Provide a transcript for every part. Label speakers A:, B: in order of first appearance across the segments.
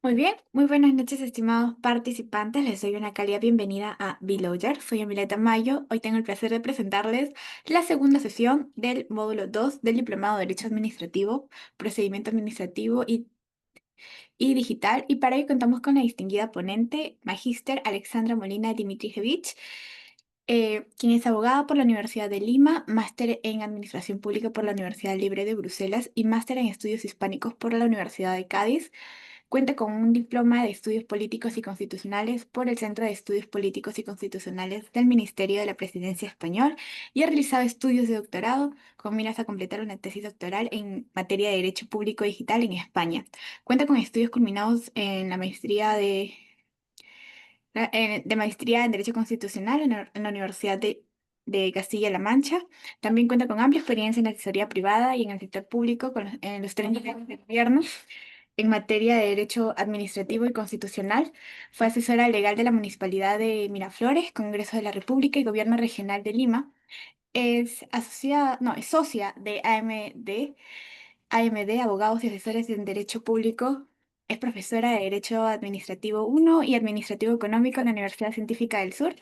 A: Muy bien, muy buenas noches, estimados participantes. Les doy una cálida bienvenida a Beloyer. Soy Emileta Mayo. Hoy tengo el placer de presentarles la segunda sesión del módulo 2 del Diplomado de Derecho Administrativo, Procedimiento Administrativo y Digital. Y para ello contamos con la distinguida ponente, Magíster Alexandra Molina Dimitrijevic, quien es abogada por la Universidad de Lima, máster en Administración Pública por la Universidad Libre de Bruselas y máster en Estudios Hispánicos por la Universidad de Cádiz. Cuenta con un diploma de Estudios Políticos y Constitucionales por el Centro de Estudios Políticos y Constitucionales del Ministerio de la Presidencia Español y ha realizado estudios de doctorado con miras a completar una tesis doctoral en materia de Derecho Público Digital en España. Cuenta con estudios culminados en la maestría de maestría en Derecho Constitucional en la Universidad de Castilla-La Mancha. También cuenta con amplia experiencia en la asesoría privada y en el sector público en los tres niveles de gobierno en materia de derecho administrativo y constitucional. Fue asesora legal de la Municipalidad de Miraflores, Congreso de la República y Gobierno Regional de Lima. Es asociada, no, es socia de AMD, Abogados y Asesores en Derecho Público. Es profesora de Derecho Administrativo uno y Administrativo Económico en la Universidad Científica del Sur,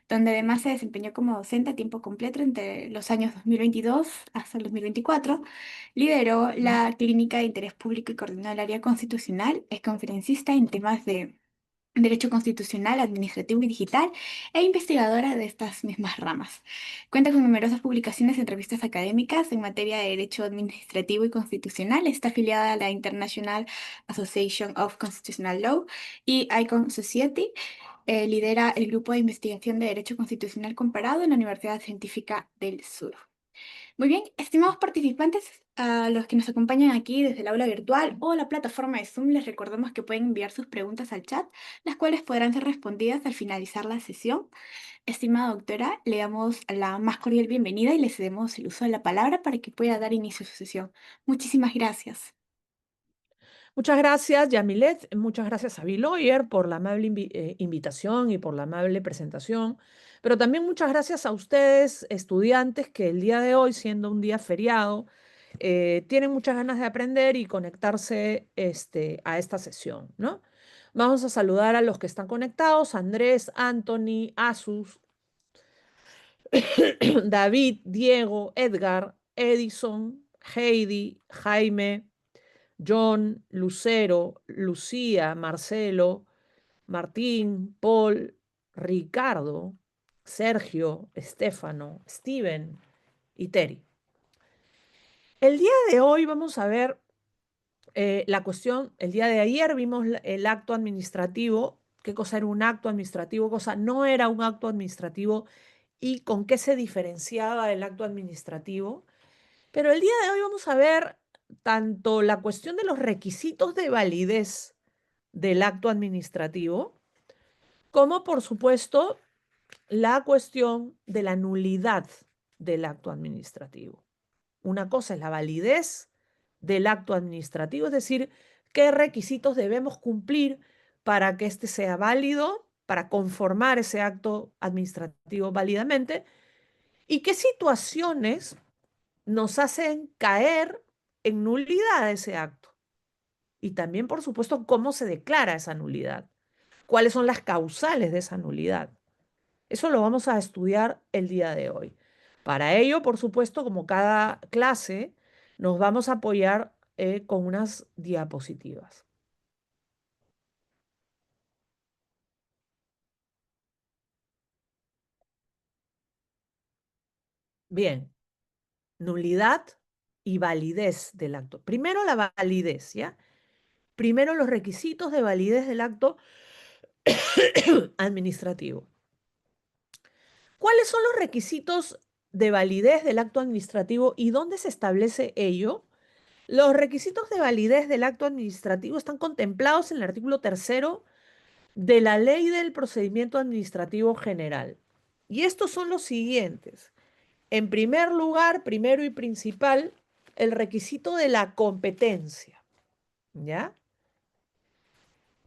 A: donde además se desempeñó como docente a tiempo completo entre los años 2022 hasta el 2024. Lideró la Clínica de Interés Público y coordinó el área constitucional. Es conferencista en temas de Derecho Constitucional, Administrativo y Digital e investigadora de estas mismas ramas. Cuenta con numerosas publicaciones en revistas académicas en materia de Derecho Administrativo y Constitucional. Está afiliada a la International Association of Constitutional Law y Icon Society. Lidera el grupo de investigación de Derecho Constitucional Comparado en la Universidad Científica del Sur. Muy bien, estimados participantes, a los que nos acompañan aquí desde el aula virtual o la plataforma de Zoom, les recordamos que pueden enviar sus preguntas al chat, las cuales podrán ser respondidas al finalizar la sesión. Estimada doctora, le damos la más cordial bienvenida y le cedemos el uso de la palabra para que pueda dar inicio a su sesión. Muchísimas gracias.
B: Muchas gracias, Yamilet. Muchas gracias a Biloyer por la amable invitación y por la amable presentación. Pero también muchas gracias a ustedes, estudiantes, que el día de hoy, siendo un día feriado, tienen muchas ganas de aprender y conectarse a esta sesión, ¿no? Vamos a saludar a los que están conectados: Andrés, Anthony, Asus, David, Diego, Edgar, Edison, Heidi, Jaime, John, Lucero, Lucía, Marcelo, Martín, Paul, Ricardo, Sergio, Estefano, Steven y Terry. El día de hoy vamos a ver la cuestión. El día de ayer vimos el acto administrativo, qué cosa era un acto administrativo, cosa no era un acto administrativo y con qué se diferenciaba el acto administrativo. Pero el día de hoy vamos a ver tanto la cuestión de los requisitos de validez del acto administrativo, como por supuesto la cuestión de la nulidad del acto administrativo. Una cosa es la validez del acto administrativo, es decir, qué requisitos debemos cumplir para que éste sea válido, para conformar ese acto administrativo válidamente, y qué situaciones nos hacen caer en nulidad de ese acto. Y también, por supuesto, cómo se declara esa nulidad, cuáles son las causales de esa nulidad. Eso lo vamos a estudiar el día de hoy. Para ello, por supuesto, como cada clase, nos vamos a apoyar con unas diapositivas. Bien, nulidad y validez del acto. Primero la validez, ¿ya? Primero los requisitos de validez del acto administrativo. ¿Cuáles son los requisitos de validez del acto administrativo y dónde se establece ello? Los requisitos de validez del acto administrativo están contemplados en el artículo 3º de la Ley del Procedimiento Administrativo General. Y estos son los siguientes. En primer lugar, primero y principal, el requisito de la competencia, ¿ya?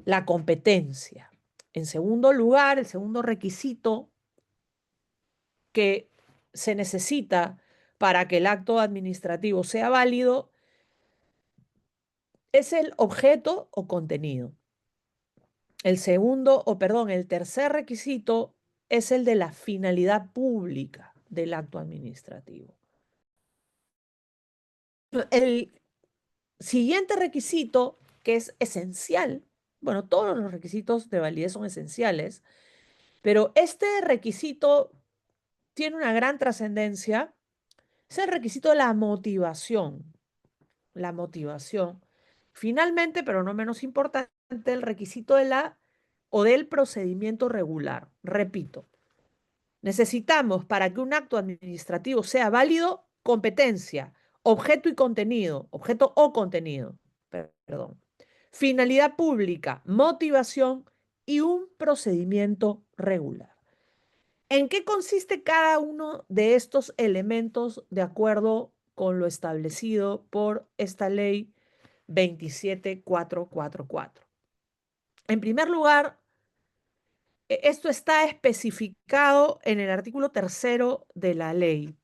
B: La competencia. En segundo lugar, el segundo requisito que se necesita para que el acto administrativo sea válido es el objeto o contenido. El segundo, o perdón, el tercer requisito es el de la finalidad pública del acto administrativo. El siguiente requisito, que es esencial, bueno, todos los requisitos de validez son esenciales, pero este requisito tiene una gran trascendencia, es el requisito de la motivación. La motivación. Finalmente, pero no menos importante, el requisito de la o del procedimiento regular. Repito, necesitamos para que un acto administrativo sea válido competencia, objeto y contenido, objeto o contenido, perdón, finalidad pública, motivación y un procedimiento regular. ¿En qué consiste cada uno de estos elementos de acuerdo con lo establecido por esta ley 27444? En primer lugar, esto está especificado en el artículo tercero de la ley.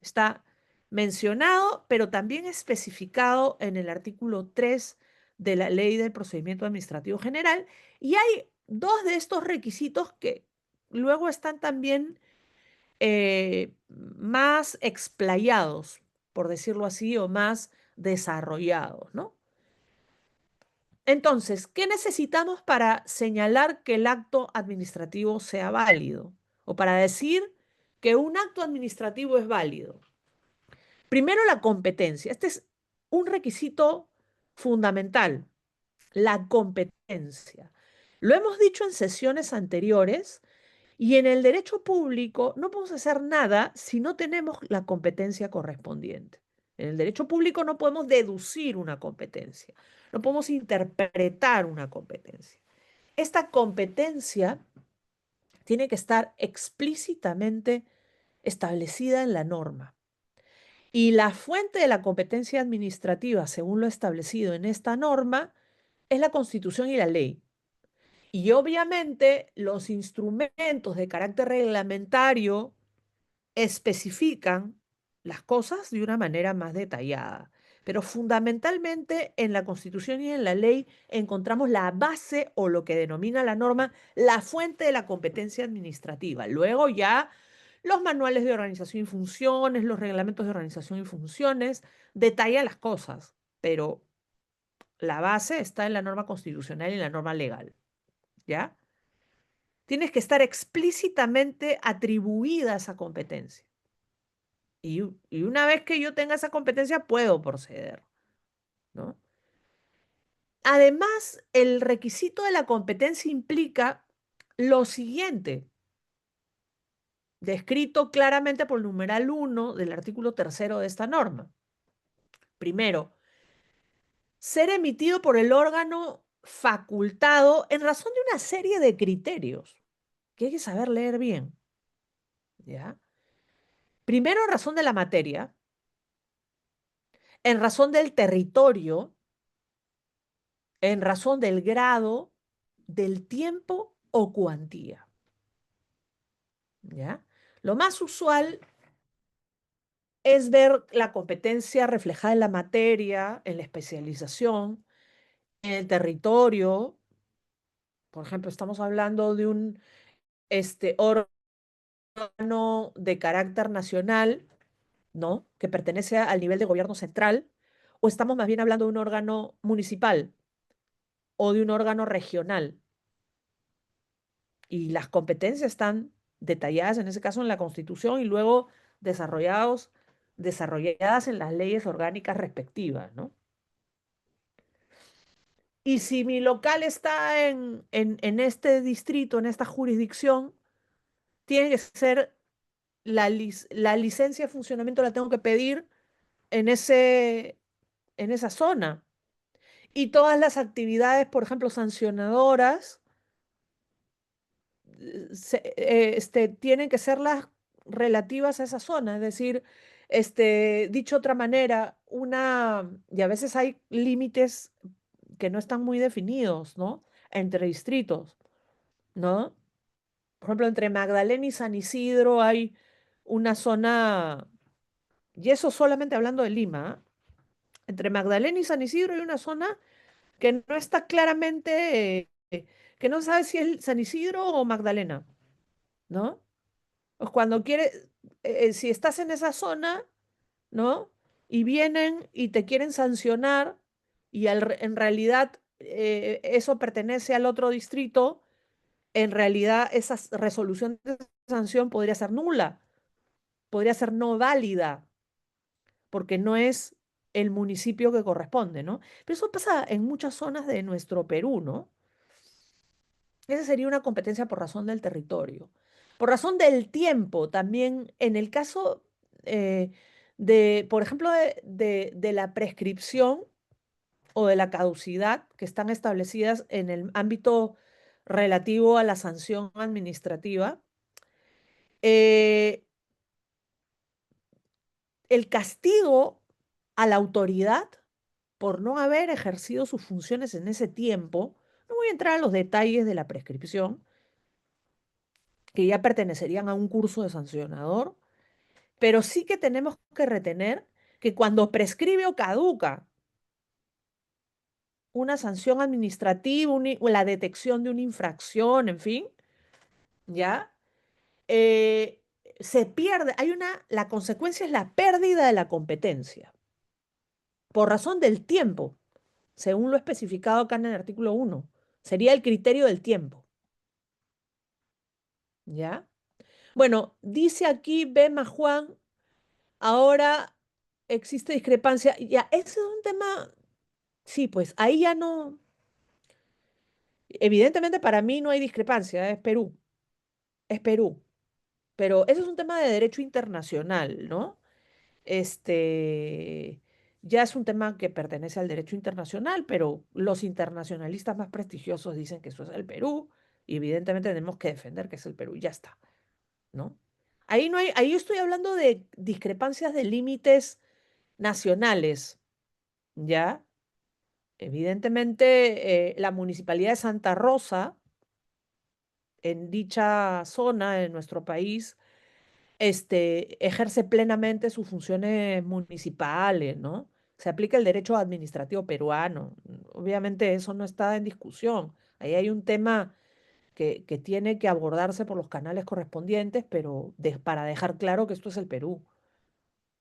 B: Está mencionado, pero también especificado en el artículo 3 de la Ley del Procedimiento Administrativo General. Y hay dos de estos requisitos que luego están también más explayados, por decirlo así, o más desarrollados, ¿no? Entonces, ¿qué necesitamos para señalar que el acto administrativo sea válido? O para decir que un acto administrativo es válido. Primero, la competencia. Este es un requisito fundamental, la competencia. Lo hemos dicho en sesiones anteriores y en el derecho público no podemos hacer nada si no tenemos la competencia correspondiente. En el derecho público no podemos deducir una competencia, no podemos interpretar una competencia. Esta competencia tiene que estar explícitamente establecida en la norma. Y la fuente de la competencia administrativa, según lo establecido en esta norma, es la Constitución y la ley. Y obviamente los instrumentos de carácter reglamentario especifican las cosas de una manera más detallada. Pero fundamentalmente en la Constitución y en la ley encontramos la base o lo que denomina la norma, la fuente de la competencia administrativa. Luego ya los manuales de organización y funciones, los reglamentos de organización y funciones detallan las cosas, pero la base está en la norma constitucional y en la norma legal. ¿Ya? Tienes que estar explícitamente atribuida esa competencia. Y una vez que yo tenga esa competencia, puedo proceder, ¿no? Además, el requisito de la competencia implica lo siguiente, descrito claramente por el numeral 1 del artículo tercero de esta norma. Primero, ser emitido por el órgano facultado en razón de una serie de criterios que hay que saber leer bien, ¿ya? Primero, en razón de la materia, en razón del territorio, en razón del grado, del tiempo o cuantía. ¿Ya? Lo más usual es ver la competencia reflejada en la materia, en la especialización, en el territorio. Por ejemplo, estamos hablando de un órgano de carácter nacional, ¿no? Que pertenece al nivel de gobierno central, o estamos más bien hablando de un órgano municipal o de un órgano regional. Y las competencias están detalladas en ese caso en la Constitución y luego desarrolladas en las leyes orgánicas respectivas, ¿no? Y si mi local está en este distrito, en esta jurisdicción, tiene que ser la licencia de funcionamiento la tengo que pedir en en esa zona. Y todas las actividades, por ejemplo, sancionadoras, tienen que ser las relativas a esa zona, es decir, dicho de otra manera, y a veces hay límites que no están muy definidos, ¿no? Entre distritos, ¿no? Por ejemplo, entre Magdalena y San Isidro hay una zona, y eso solamente hablando de Lima, ¿ah? Entre Magdalena y San Isidro hay una zona que no está claramente que no sabe si es San Isidro o Magdalena, ¿no? Pues cuando quiere, si estás en esa zona, ¿no? Y vienen y te quieren sancionar y en realidad eso pertenece al otro distrito, en realidad esa resolución de sanción podría ser nula, podría ser no válida, porque no es el municipio que corresponde, ¿no? Pero eso pasa en muchas zonas de nuestro Perú, ¿no? Esa sería una competencia por razón del territorio. Por razón del tiempo, también en el caso eh, por ejemplo, de la prescripción o de la caducidad que están establecidas en el ámbito relativo a la sanción administrativa, eh, el castigo a la autoridad por no haber ejercido sus funciones en ese tiempo, no voy a entrar a los detalles de la prescripción, que ya pertenecerían a un curso de sancionador, pero sí que tenemos que retener que cuando prescribe o caduca una sanción administrativa, o la detección de una infracción, en fin, ¿ya? Eh, Se pierde, la consecuencia es la pérdida de la competencia, por razón del tiempo, según lo especificado acá en el artículo 1. Sería el criterio del tiempo, ¿ya? Bueno, dice aquí Bema Juan, ahora existe discrepancia. Ya, ese es un tema, sí, pues ahí ya no, evidentemente para mí no hay discrepancia, es Perú, pero eso es un tema de derecho internacional, ¿no? Este, ya es un tema que pertenece al derecho internacional, pero los internacionalistas más prestigiosos dicen que eso es el Perú, y evidentemente tenemos que defender que es el Perú, ya está, ¿no? Ahí no hay, ahí yo estoy hablando de discrepancias de límites nacionales, ¿ya? Evidentemente, la Municipalidad de Santa Rosa, en dicha zona de nuestro país, ejerce plenamente sus funciones municipales, ¿no? Se aplica el derecho administrativo peruano. Obviamente eso no está en discusión. Ahí hay un tema que tiene que abordarse por los canales correspondientes, pero para dejar claro que esto es el Perú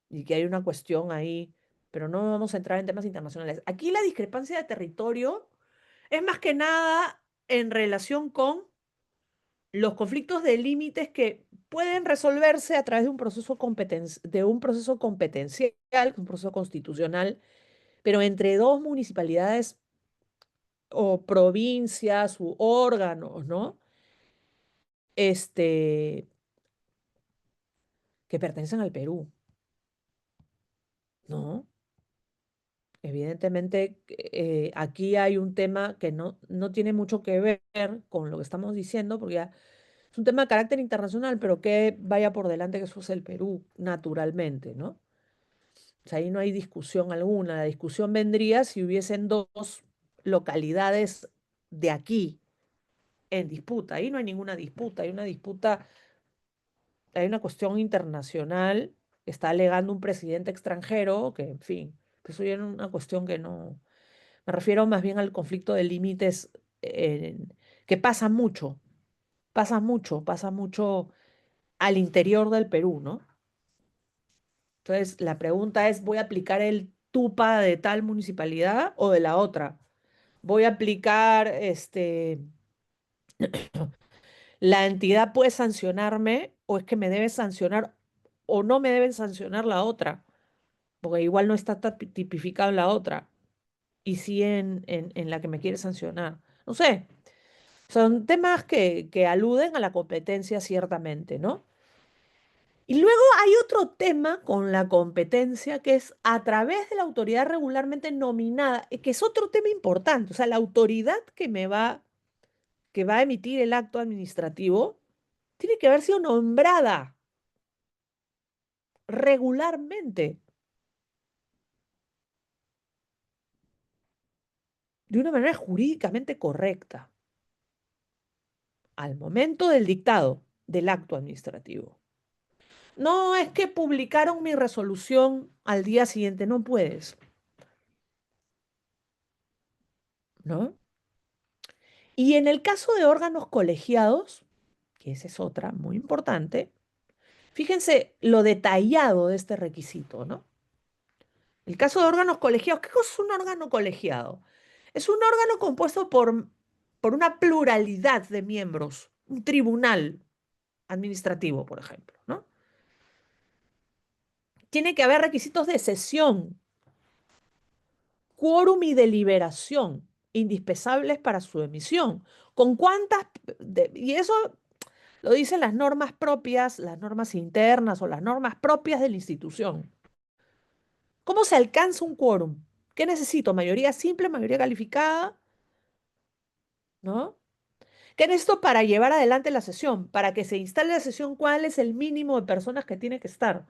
B: y que hay una cuestión ahí, pero no vamos a entrar en temas internacionales. Aquí la discrepancia de territorio es más que nada en relación con los conflictos de límites que pueden resolverse a través de un proceso competencial, un proceso constitucional, pero entre dos municipalidades o provincias u órganos, ¿no? Este, que pertenecen al Perú, ¿no? Evidentemente, aquí hay un tema que no tiene mucho que ver con lo que estamos diciendo, porque ya es un tema de carácter internacional, pero que vaya por delante que eso es el Perú, naturalmente, ¿no? O sea, ahí no hay discusión alguna. La discusión vendría si hubiesen dos localidades de aquí en disputa. Ahí no hay ninguna disputa, hay una cuestión internacional que está alegando un presidente extranjero, que en fin, pues eso ya es una cuestión que no. Me refiero más bien al conflicto de límites eh, que pasa mucho al interior del Perú, ¿no? Entonces, la pregunta es, ¿voy a aplicar el TUPA de tal municipalidad o de la otra? ¿Voy a aplicar, la entidad puede sancionarme o es que me debe sancionar o no me deben sancionar la otra? Porque igual no está tipificado en la otra y sí en la que me quiere sancionar. No sé, son temas que aluden a la competencia ciertamente, ¿no? Y luego hay otro tema con la competencia que es a través de la autoridad regularmente nominada, que es otro tema importante. O sea, la autoridad que va a emitir el acto administrativo tiene que haber sido nombrada regularmente, de una manera jurídicamente correcta, al momento del dictado del acto administrativo. No es que publicaron mi resolución al día siguiente, no puedes, ¿no? Y en el caso de órganos colegiados, que esa es otra muy importante, fíjense lo detallado de este requisito, ¿no? El caso de órganos colegiados, ¿qué cosa es un órgano colegiado? Es un órgano compuesto por una pluralidad de miembros, un tribunal administrativo, por ejemplo, ¿no? Tiene que haber requisitos de sesión, quórum y deliberación indispensables para su emisión. ¿Con cuántas? Y eso lo dicen las normas propias, las normas internas o las normas propias de la institución. ¿Cómo se alcanza un quórum? ¿Qué necesito? ¿Mayoría simple, mayoría calificada? ¿No? ¿Qué necesito para llevar adelante la sesión? Para que se instale la sesión, ¿cuál es el mínimo de personas que tiene que estar?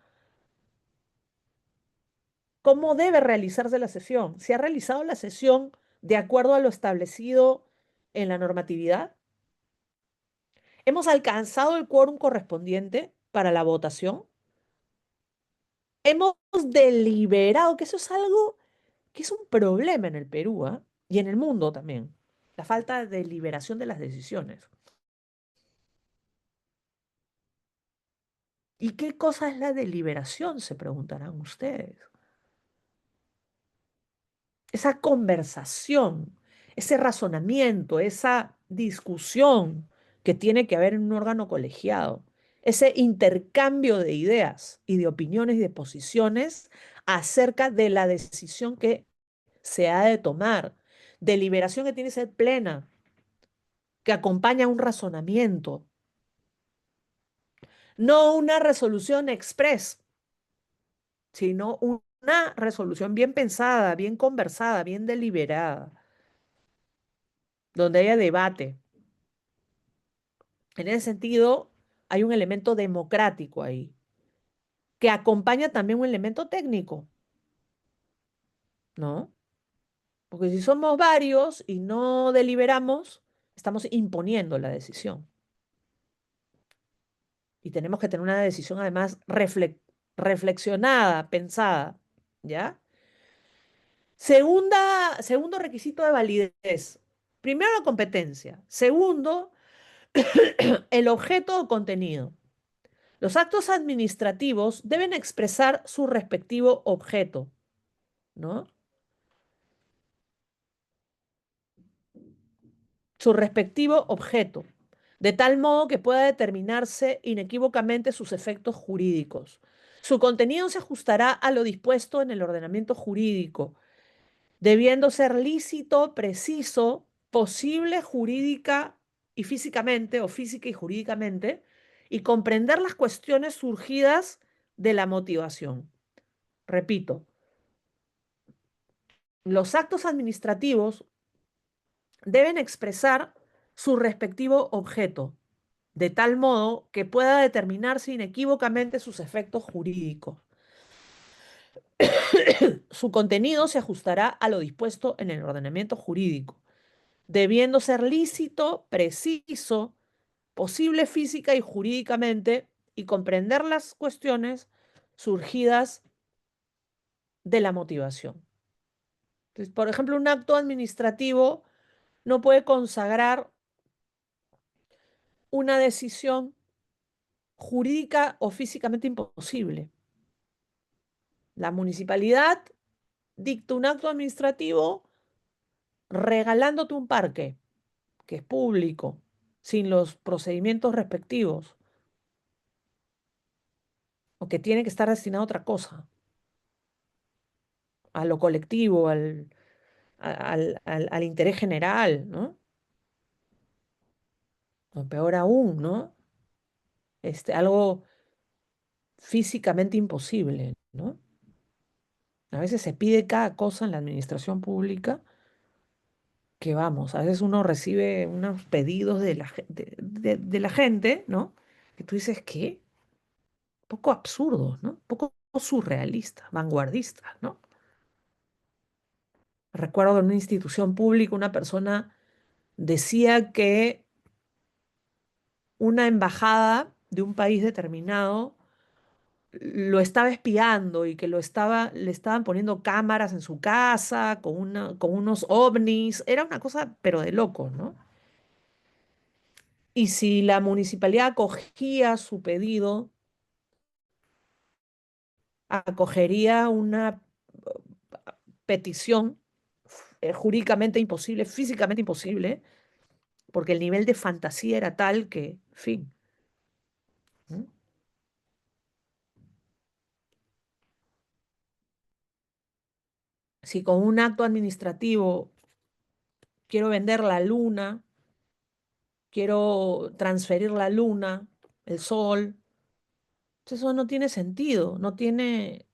B: ¿Cómo debe realizarse la sesión? ¿Se ha realizado la sesión de acuerdo a lo establecido en la normatividad? ¿Hemos alcanzado el quórum correspondiente para la votación? ¿Hemos deliberado? Que eso es algo que es un problema en el Perú, ¿ah? Y en el mundo también. La falta de deliberación de las decisiones. ¿Y qué cosa es la deliberación? Se preguntarán ustedes. Esa conversación, ese razonamiento, esa discusión que tiene que haber en un órgano colegiado, ese intercambio de ideas y de opiniones y de posiciones acerca de la decisión que se ha de tomar. Deliberación que tiene que ser plena, que acompaña un razonamiento, no una resolución express, sino una resolución bien pensada, bien conversada, bien deliberada, donde haya debate. En ese sentido, hay un elemento democrático ahí, que acompaña también un elemento técnico, ¿no? Porque si somos varios y no deliberamos, estamos imponiendo la decisión. Y tenemos que tener una decisión además reflexionada, pensada, ¿ya? Segundo requisito de validez. Primero, la competencia. Segundo, el objeto o contenido. Los actos administrativos deben expresar su respectivo objeto, ¿no? Su respectivo objeto, de tal modo que pueda determinarse inequívocamente sus efectos jurídicos. Su contenido se ajustará a lo dispuesto en el ordenamiento jurídico, debiendo ser lícito, preciso, posible jurídica y físicamente, o física y jurídicamente, y comprender las cuestiones surgidas de la motivación. Repito, los actos administrativos deben expresar su respectivo objeto, de tal modo que pueda determinarse inequívocamente sus efectos jurídicos. Su contenido se ajustará a lo dispuesto en el ordenamiento jurídico, debiendo ser lícito, preciso, posible física y jurídicamente, y comprender las cuestiones surgidas de la motivación. Entonces, por ejemplo, un acto administrativo no puede consagrar una decisión jurídica o físicamente imposible. La municipalidad dicta un acto administrativo regalándote un parque, que es público, sin los procedimientos respectivos, o que tiene que estar destinado a otra cosa, a lo colectivo, al interés general, ¿no? O peor aún, ¿no? Algo físicamente imposible, ¿no? A veces se pide cada cosa en la administración pública que vamos, a veces uno recibe unos pedidos de la gente, ¿no? Que tú dices, ¿qué? Poco absurdos, ¿no? Poco surrealistas, vanguardistas, ¿no? Recuerdo que en una institución pública una persona decía que una embajada de un país determinado lo estaba espiando y que le estaban poniendo cámaras en su casa con unos ovnis. Era una cosa, pero de locos, ¿no? Y si la municipalidad acogía su pedido, acogería una petición jurídicamente imposible, físicamente imposible, porque el nivel de fantasía era tal que, fin. ¿No? Si con un acto administrativo quiero vender la luna, quiero transferir la luna, el sol, eso no tiene sentido, no tiene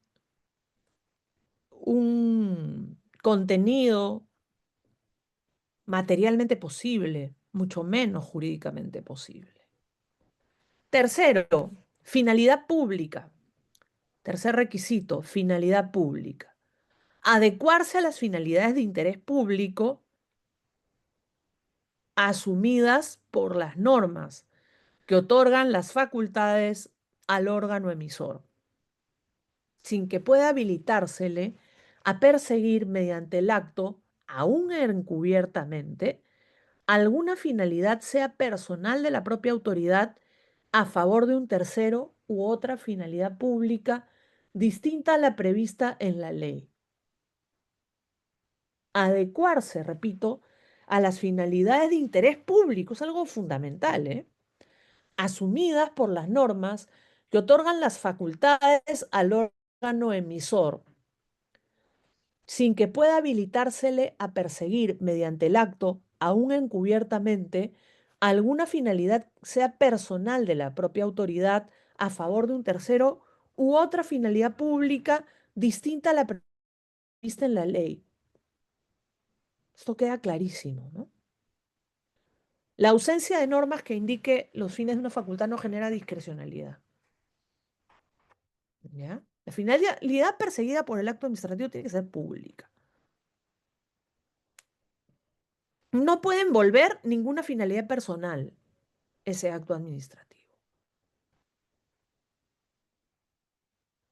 B: un contenido materialmente posible, mucho menos jurídicamente posible. Tercero, finalidad pública. Tercer requisito, finalidad pública. Adecuarse a las finalidades de interés público asumidas por las normas que otorgan las facultades al órgano emisor, sin que pueda habilitársele a perseguir mediante el acto, aún encubiertamente, alguna finalidad sea personal de la propia autoridad a favor de un tercero u otra finalidad pública distinta a la prevista en la ley. Adecuarse, repito, a las finalidades de interés público es algo fundamental, ¿eh? Asumidas por las normas que otorgan las facultades al órgano emisor, sin que pueda habilitársele a perseguir mediante el acto, aún encubiertamente, alguna finalidad sea personal de la propia autoridad a favor de un tercero u otra finalidad pública distinta a la prevista en la ley. Esto queda clarísimo, ¿no? La ausencia de normas que indique los fines de una facultad no genera discrecionalidad. ¿Ya? La finalidad perseguida por el acto administrativo tiene que ser pública. No puede envolver ninguna finalidad personal ese acto administrativo.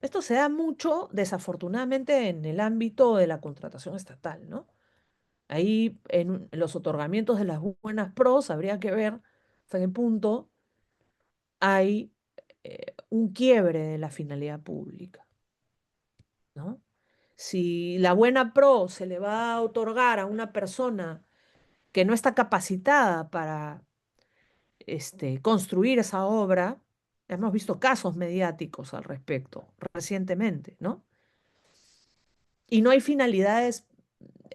B: Esto se da mucho, desafortunadamente, en el ámbito de la contratación estatal, ¿no? Ahí, en los otorgamientos de las buenas pros, habría que ver hasta qué punto hay un quiebre de la finalidad pública, ¿no? Si la buena pro se le va a otorgar a una persona que no está capacitada para construir esa obra, hemos visto casos mediáticos al respecto recientemente, ¿no? Y no hay finalidades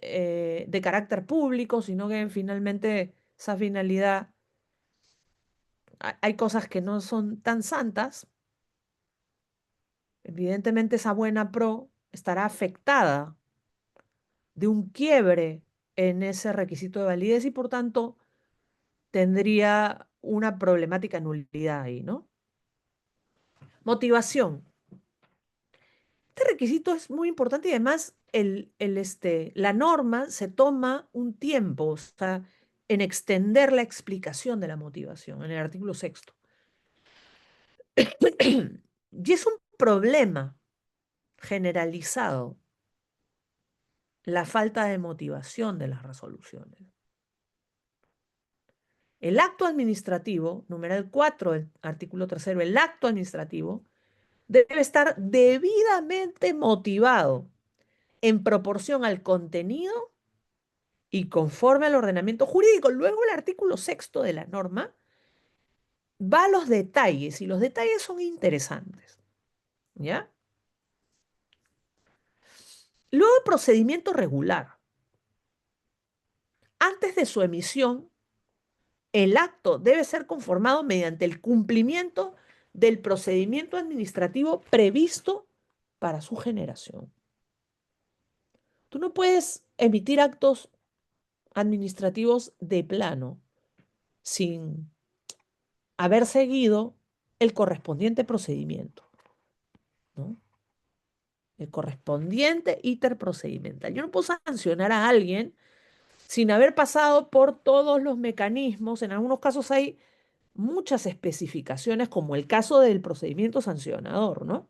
B: de carácter público, sino que finalmente esa finalidad, hay cosas que no son tan santas. Evidentemente esa buena pro estará afectada de un quiebre en ese requisito de validez y por tanto tendría una problemática nulidad ahí, ¿no? Motivación. Este requisito es muy importante y además la norma se toma un tiempo, o sea, en extender la explicación de la motivación, en el artículo sexto. Y es un problema generalizado la falta de motivación de las resoluciones. El acto administrativo, numeral 4 del artículo tercero, el acto administrativo debe estar debidamente motivado en proporción al contenido y conforme al ordenamiento jurídico. Luego el artículo sexto de la norma va a los detalles y los detalles son interesantes. ¿Ya? Luego el procedimiento regular. Antes de su emisión, el acto debe ser conformado mediante el cumplimiento del procedimiento administrativo previsto para su generación. Tú no puedes emitir actos administrativos de plano sin haber seguido el correspondiente procedimiento, ¿no? El correspondiente íter procedimental. Yo no puedo sancionar a alguien sin haber pasado por todos los mecanismos. En algunos casos hay muchas especificaciones, como el caso del procedimiento sancionador, ¿no?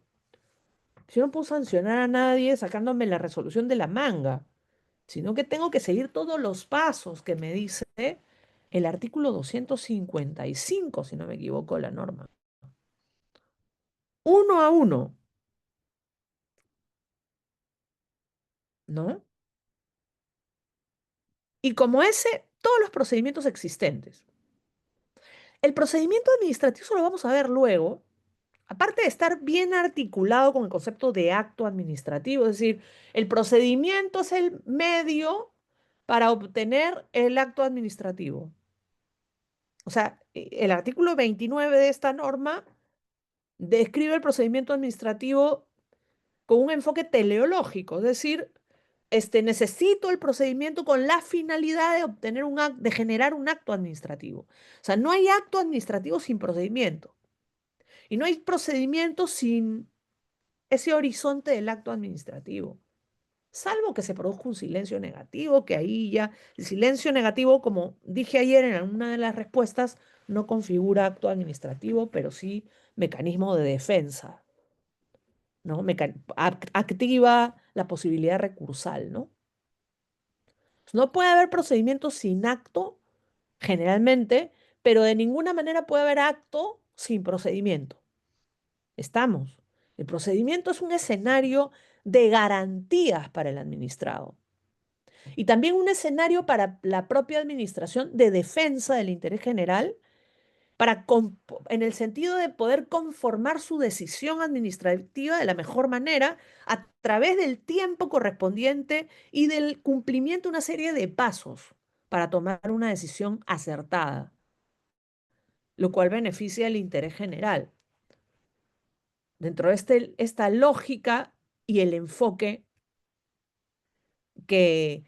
B: Yo no puedo sancionar a nadie sacándome la resolución de la manga, sino que tengo que seguir todos los pasos que me dice el artículo 255, si no me equivoco, la norma. Uno a uno, ¿no? Y como ese, todos los procedimientos existentes. El procedimiento administrativo, eso lo vamos a ver luego, aparte de estar bien articulado con el concepto de acto administrativo, es decir, el procedimiento es el medio para obtener el acto administrativo. O sea, el artículo 29 de esta norma describe el procedimiento administrativo con un enfoque teleológico, es decir, necesito el procedimiento con la finalidad de obtener de generar un acto administrativo. O sea, no hay acto administrativo sin procedimiento. Y no hay procedimiento sin ese horizonte del acto administrativo. Salvo que se produzca un silencio negativo, que ahí ya el silencio negativo, como dije ayer en una de las respuestas, no configura acto administrativo, pero sí mecanismo de defensa, ¿no? Activa la posibilidad recursal, ¿no? No puede haber procedimiento sin acto, generalmente, pero de ninguna manera puede haber acto sin procedimiento. Estamos. El procedimiento es un escenario de garantías para el administrado y también un escenario para la propia administración de defensa del interés general, en el sentido de poder conformar su decisión administrativa de la mejor manera a través del tiempo correspondiente y del cumplimiento de una serie de pasos para tomar una decisión acertada, lo cual beneficia el interés general. Dentro de esta lógica y el enfoque que,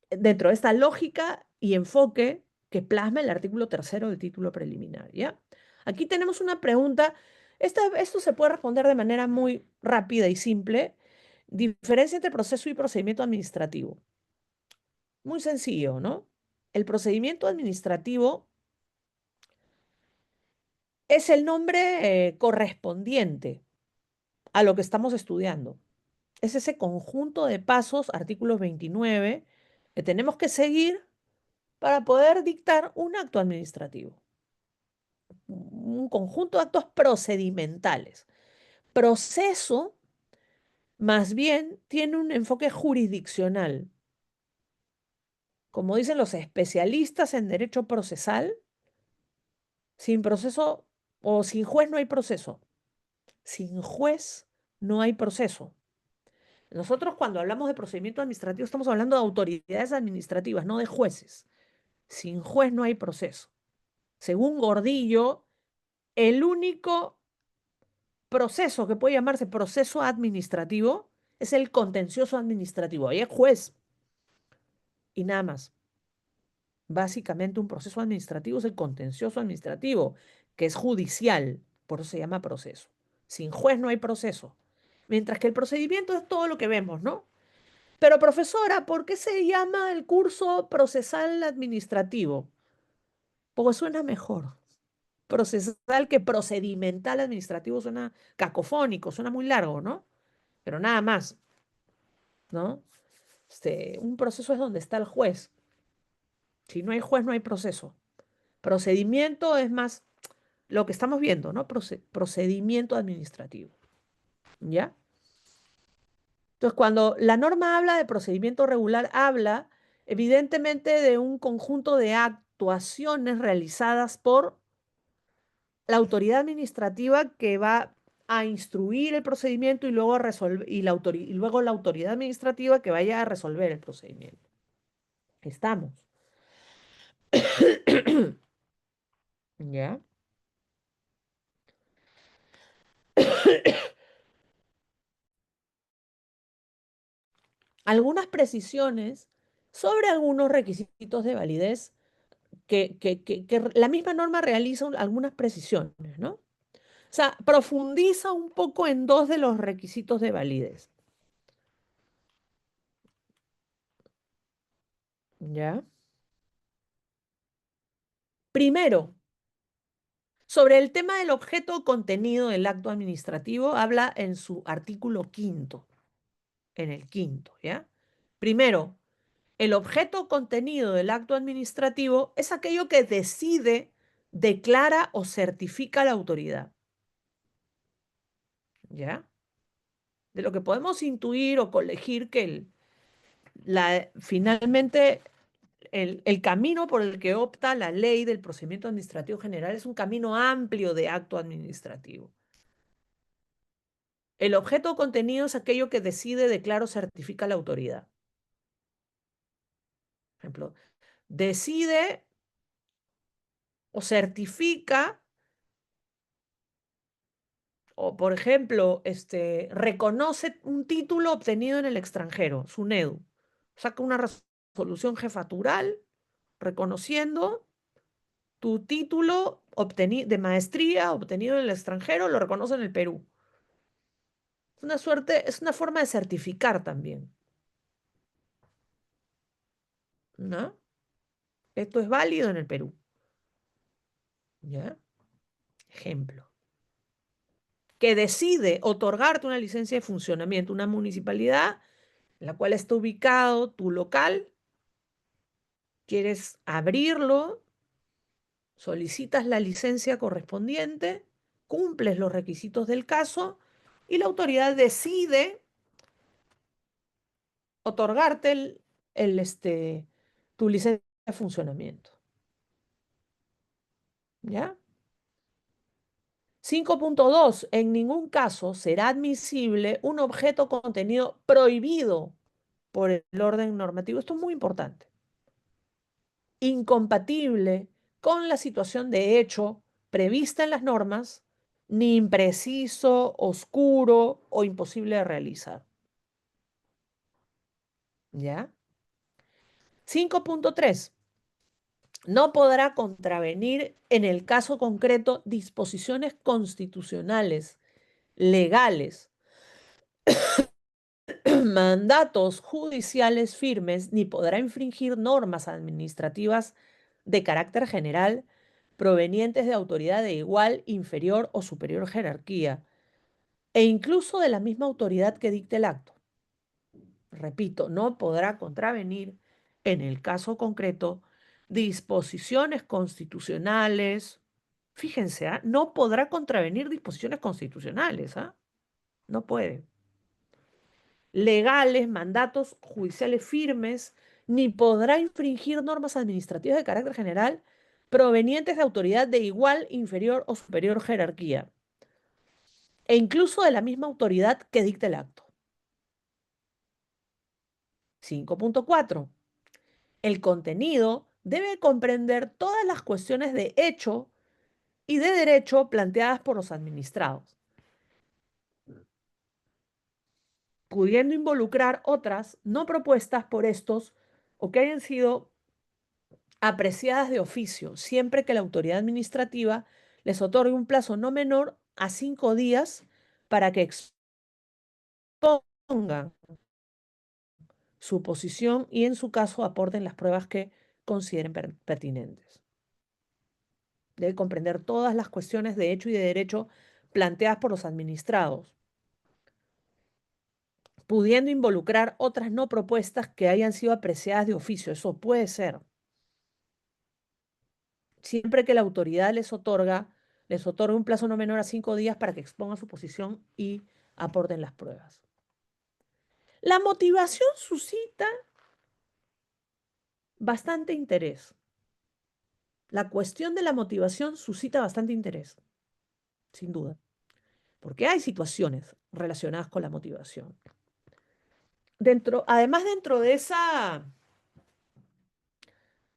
B: dentro de esta lógica y enfoque que plasma el artículo tercero del título preliminar, ¿ya? Aquí tenemos una pregunta. Esto se puede responder de manera muy rápida y simple. Diferencia entre proceso y procedimiento administrativo. Muy sencillo, ¿no? El procedimiento administrativo es el nombre correspondiente a lo que estamos estudiando. Es ese conjunto de pasos, artículos 29, que tenemos que seguir para poder dictar un acto administrativo, un conjunto de actos procedimentales. Proceso, más bien, tiene un enfoque jurisdiccional. Como dicen los especialistas en derecho procesal, sin proceso o sin juez no hay proceso. Sin juez no hay proceso. Nosotros cuando hablamos de procedimiento administrativo estamos hablando de autoridades administrativas, no de jueces. Sin juez no hay proceso. Según Gordillo, el único proceso que puede llamarse proceso administrativo es el contencioso administrativo. Ahí es juez y nada más. Básicamente un proceso administrativo es el contencioso administrativo, que es judicial, por eso se llama proceso. Sin juez no hay proceso. Mientras que el procedimiento es todo lo que vemos, ¿no? Pero profesora, ¿por qué se llama el curso procesal administrativo? Porque suena mejor. Procesal que procedimental administrativo suena cacofónico, suena muy largo, ¿no? Pero nada más, ¿no? Un proceso es donde está el juez. Si no hay juez, no hay proceso. Procedimiento es más lo que estamos viendo, ¿no? Procedimiento administrativo, ¿ya? Entonces, cuando la norma habla de procedimiento regular, habla evidentemente de un conjunto de actuaciones realizadas por la autoridad administrativa que va a instruir el procedimiento y luego, resolver, y luego la autoridad administrativa que vaya a resolver el procedimiento. Estamos. ¿Ya? Algunas precisiones sobre algunos requisitos de validez que la misma norma realiza algunas precisiones, ¿no? O sea, profundiza un poco en dos de los requisitos de validez. ¿Ya? Primero, sobre el tema del objeto contenido del acto administrativo, habla en su artículo quinto, en el quinto, ¿ya? Primero, El objeto contenido del acto administrativo es aquello que decide, declara o certifica la autoridad. ¿Ya? De lo que podemos intuir o colegir que finalmente el camino por el que opta la ley del procedimiento administrativo general es un camino amplio de acto administrativo. El objeto contenido es aquello que decide, declara o certifica la autoridad. Por ejemplo, decide o certifica, o por ejemplo, reconoce un título obtenido en el extranjero, su NEDU. Saca una resolución jefatural reconociendo tu título de maestría obtenido en el extranjero, lo reconoce en el Perú. Es una suerte, es una forma de certificar también, ¿no? Esto es válido en el Perú, ¿ya? Ejemplo. Que decide otorgarte una licencia de funcionamiento, una municipalidad en la cual está ubicado tu local, quieres abrirlo, solicitas la licencia correspondiente, cumples los requisitos del caso y la autoridad decide otorgarte tu licencia de funcionamiento. ¿Ya? 5.2. En ningún caso será admisible un objeto contenido prohibido por el orden normativo. Esto es muy importante. Incompatible con la situación de hecho prevista en las normas, ni impreciso, oscuro o imposible de realizar. ¿Ya? 5.3. No podrá contravenir en el caso concreto disposiciones constitucionales, legales, mandatos judiciales firmes, ni podrá infringir normas administrativas de carácter general provenientes de autoridad de igual, inferior o superior jerarquía, e incluso de la misma autoridad que dicte el acto. Repito, no podrá contravenir en el caso concreto disposiciones constitucionales. Fíjense, no podrá contravenir disposiciones constitucionales, no puede. Legales, mandatos judiciales firmes, ni podrá infringir normas administrativas de carácter general provenientes de autoridad de igual, inferior o superior jerarquía, e incluso de la misma autoridad que dicte el acto. 5.4. El contenido debe comprender todas las cuestiones de hecho y de derecho planteadas por los administrados, pudiendo involucrar otras no propuestas por estos o que hayan sido apreciadas de oficio, siempre que la autoridad administrativa les otorgue un plazo no menor a 5 días para que expongan su posición y en su caso aporten las pruebas que consideren pertinentes. Debe comprender todas las cuestiones de hecho y de derecho planteadas por los administrados, pudiendo involucrar otras no propuestas que hayan sido apreciadas de oficio. Eso puede ser. Siempre que la autoridad les otorga un plazo no menor a 5 días para que expongan su posición y aporten las pruebas. La motivación suscita bastante interés. La cuestión de la motivación suscita bastante interés, sin duda, porque hay situaciones relacionadas con la motivación. Además, dentro de esa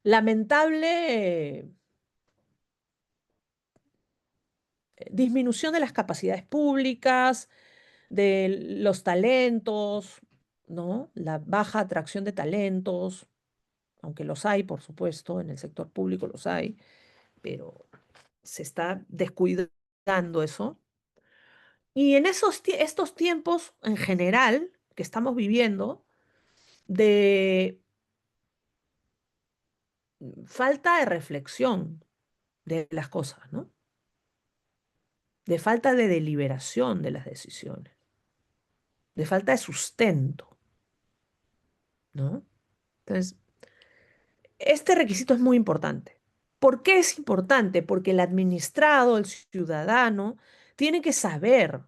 B: lamentable disminución de las capacidades públicas, de los talentos, ¿no? La baja atracción de talentos, aunque los hay, por supuesto, en el sector público los hay, pero se está descuidando eso. Y en estos tiempos en general que estamos viviendo de falta de reflexión de las cosas, ¿no? De falta de deliberación de las decisiones, de falta de sustento, ¿no? Entonces, este requisito es muy importante. ¿Por qué es importante? Porque el administrado, el ciudadano, tiene que saber,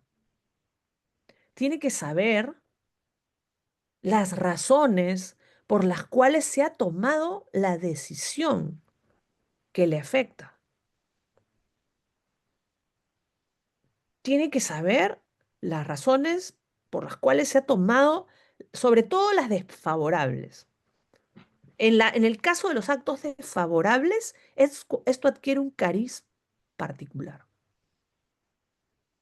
B: tiene que saber las razones por las cuales se ha tomado la decisión que le afecta. Tiene que saber las razones por las cuales se ha tomado, sobre todo las desfavorables. En el caso de los actos desfavorables, esto adquiere un cariz particular.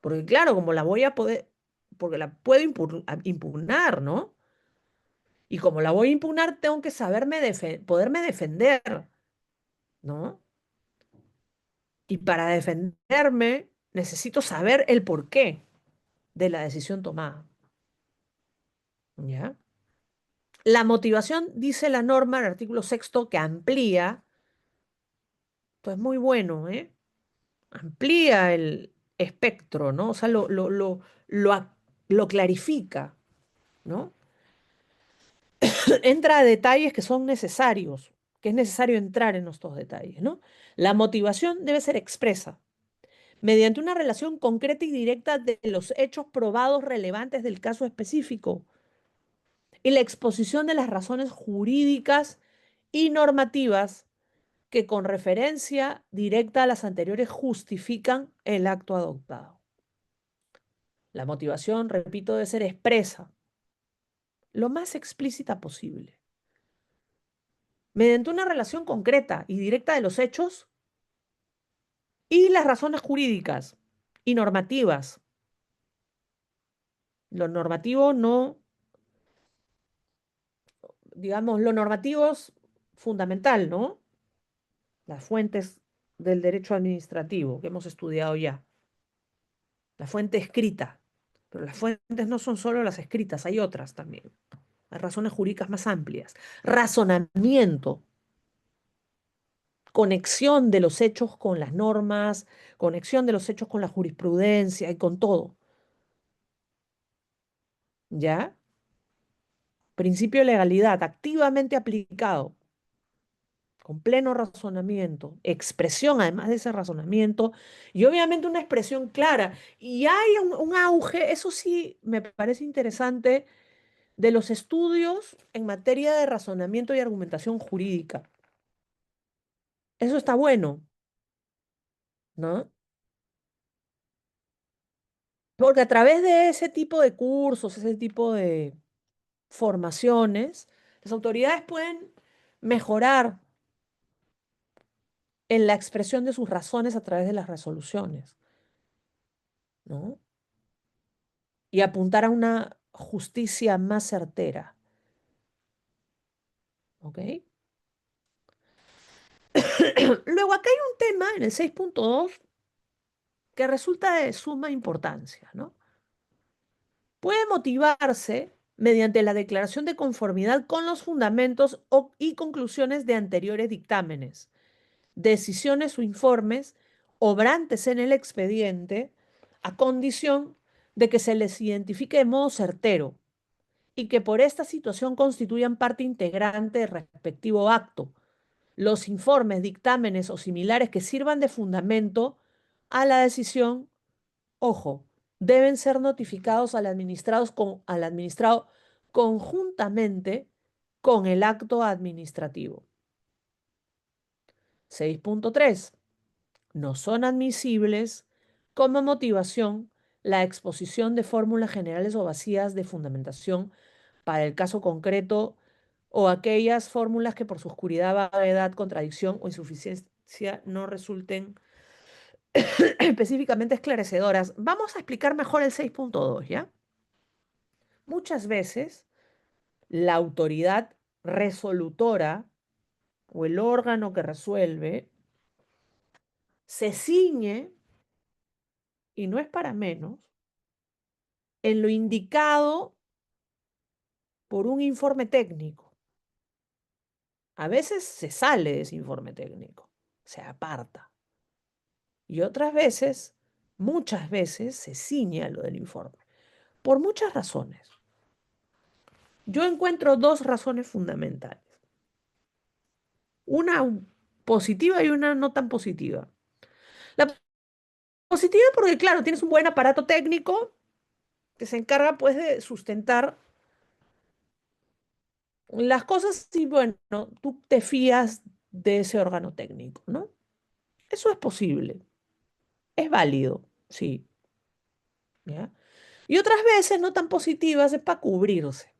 B: Porque claro, como la voy a poder, porque la puedo impugnar, ¿no? Y como la voy a impugnar, tengo que poderme defender, ¿no? Y para defenderme, necesito saber el porqué de la decisión tomada, ¿ya? La motivación, dice la norma, el artículo sexto, que amplía, esto es muy bueno, ¿eh? Amplía el espectro, ¿no? O sea, lo, ac- lo clarifica, ¿no? Entra a detalles que son necesarios, que es necesario entrar en estos detalles, ¿no? La motivación debe ser expresa mediante una relación concreta y directa de los hechos probados relevantes del caso específico y la exposición de las razones jurídicas y normativas que con referencia directa a las anteriores justifican el acto adoptado. La motivación, repito, debe ser expresa, lo más explícita posible, mediante una relación concreta y directa de los hechos y las razones jurídicas y normativas. Lo normativo no, digamos, lo normativo es fundamental, ¿no? Las fuentes del derecho administrativo que hemos estudiado ya. La fuente escrita. Pero las fuentes no son solo las escritas, hay otras también. Hay razones jurídicas más amplias. Razonamiento, conexión de los hechos con las normas, conexión de los hechos con la jurisprudencia y con todo. ¿Ya? Principio de legalidad, activamente aplicado, con pleno razonamiento, expresión además de ese razonamiento, y obviamente una expresión clara. Y hay un auge, eso sí me parece interesante, de los estudios en materia de razonamiento y argumentación jurídica. Eso está bueno, ¿no? Porque a través de ese tipo de cursos, ese tipo de formaciones, las autoridades pueden mejorar en la expresión de sus razones a través de las resoluciones, ¿no? Y apuntar a una justicia más certera, ¿ok? Luego, acá hay un tema en el 6.2 que resulta de suma importancia, ¿no? Puede motivarse mediante la declaración de conformidad con los fundamentos y conclusiones de anteriores dictámenes, decisiones o informes obrantes en el expediente, a condición de que se les identifique de modo certero y que por esta situación constituyan parte integrante del respectivo acto. Los informes, dictámenes o similares que sirvan de fundamento a la decisión, ojo, deben ser notificados al administrado conjuntamente con el acto administrativo. 6.3. No son admisibles como motivación la exposición de fórmulas generales o vacías de fundamentación para el caso concreto o aquellas fórmulas que por su oscuridad, vaguedad, contradicción o insuficiencia no resulten específicamente esclarecedoras. Vamos a explicar mejor el 6.2, ¿ya? Muchas veces la autoridad resolutora o el órgano que resuelve se ciñe, y no es para menos, en lo indicado por un informe técnico. A veces se sale de ese informe técnico, se aparta. Y otras veces, muchas veces, se ciñe a lo del informe. Por muchas razones. Yo encuentro dos razones fundamentales. una positiva y una no tan positiva. La positiva porque, claro, tienes un buen aparato técnico que se encarga, pues, de sustentar las cosas y, bueno, tú te fías de ese órgano técnico, ¿no? Eso es posible, es válido, sí, ¿ya? Y otras veces no tan positivas es para cubrirse.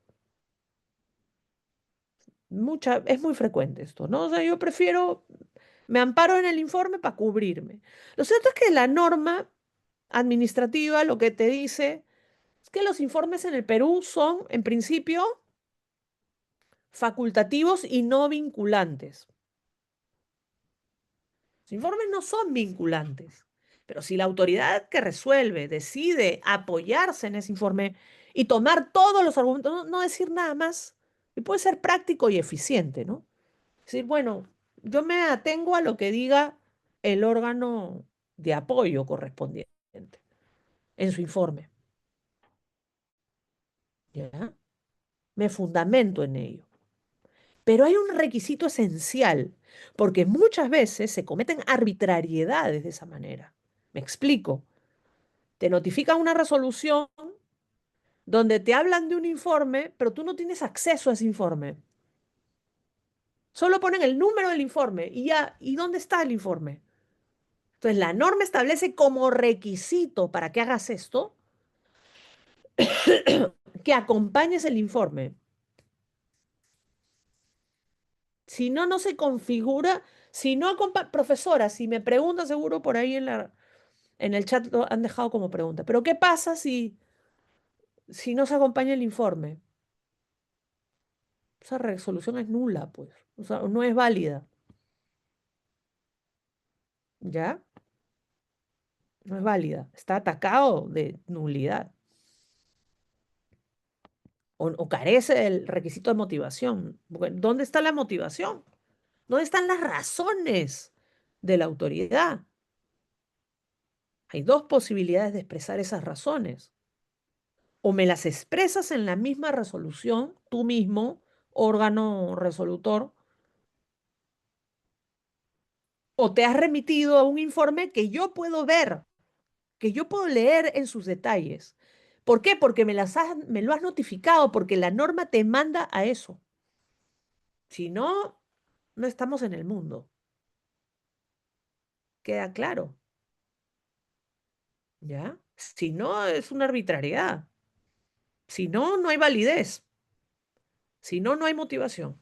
B: Es muy frecuente esto, ¿no? O sea, yo prefiero, me amparo en el informe para cubrirme. Lo cierto es que la norma administrativa lo que te dice es que los informes en el Perú son, en principio, facultativos y no vinculantes. Los informes no son vinculantes, pero si la autoridad que resuelve decide apoyarse en ese informe y tomar todos los argumentos, no decir nada más, y puede ser práctico y eficiente, ¿no? Decir, bueno, yo me atengo a lo que diga el órgano de apoyo correspondiente en su informe, ¿ya? Me fundamento en ello. Pero hay un requisito esencial, porque muchas veces se cometen arbitrariedades de esa manera. Me explico. Te notifican una resolución donde te hablan de un informe, pero tú no tienes acceso a ese informe. Solo ponen el número del informe y ya, ¿y dónde está el informe? Entonces, la norma establece como requisito para que hagas esto que acompañes el informe. Si no, no se configura. Si no profesora, si me pregunta, seguro por ahí en el chat lo han dejado como pregunta. Pero ¿qué pasa si no se acompaña el informe? Esa resolución es nula, pues. O sea, no es válida. ¿Ya? No es válida. Está atacado de nulidad. O carece del requisito de motivación. ¿Dónde está la motivación? ¿Dónde están las razones de la autoridad? Hay dos posibilidades de expresar esas razones. O me las expresas en la misma resolución, tú mismo, órgano resolutor, o te has remitido a un informe que yo puedo ver, que yo puedo leer en sus detalles. ¿Por qué? Porque me lo has notificado, porque la norma te manda a eso. Si no, no estamos en el mundo. Queda claro, ¿ya? Si no, es una arbitrariedad. Si no, no hay validez. Si no, no hay motivación.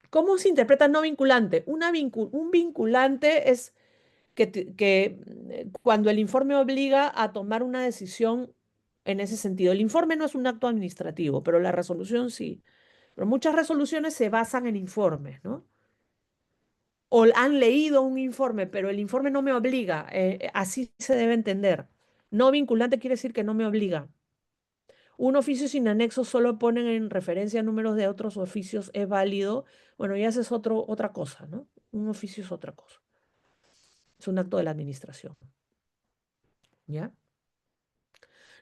B: ¿Cómo se interpreta no vinculante? Un vinculante es que cuando el informe obliga a tomar una decisión en ese sentido. El informe no es un acto administrativo, pero la resolución sí. Pero muchas resoluciones se basan en informes, ¿no? O han leído un informe, pero el informe no me obliga. Así se debe entender. No vinculante quiere decir que no me obliga. Un oficio sin anexo solo ponen en referencia números de otros oficios, es válido. Bueno, ya esa es otra cosa, ¿no? Un oficio es otra cosa. Es un acto de la administración, ¿ya?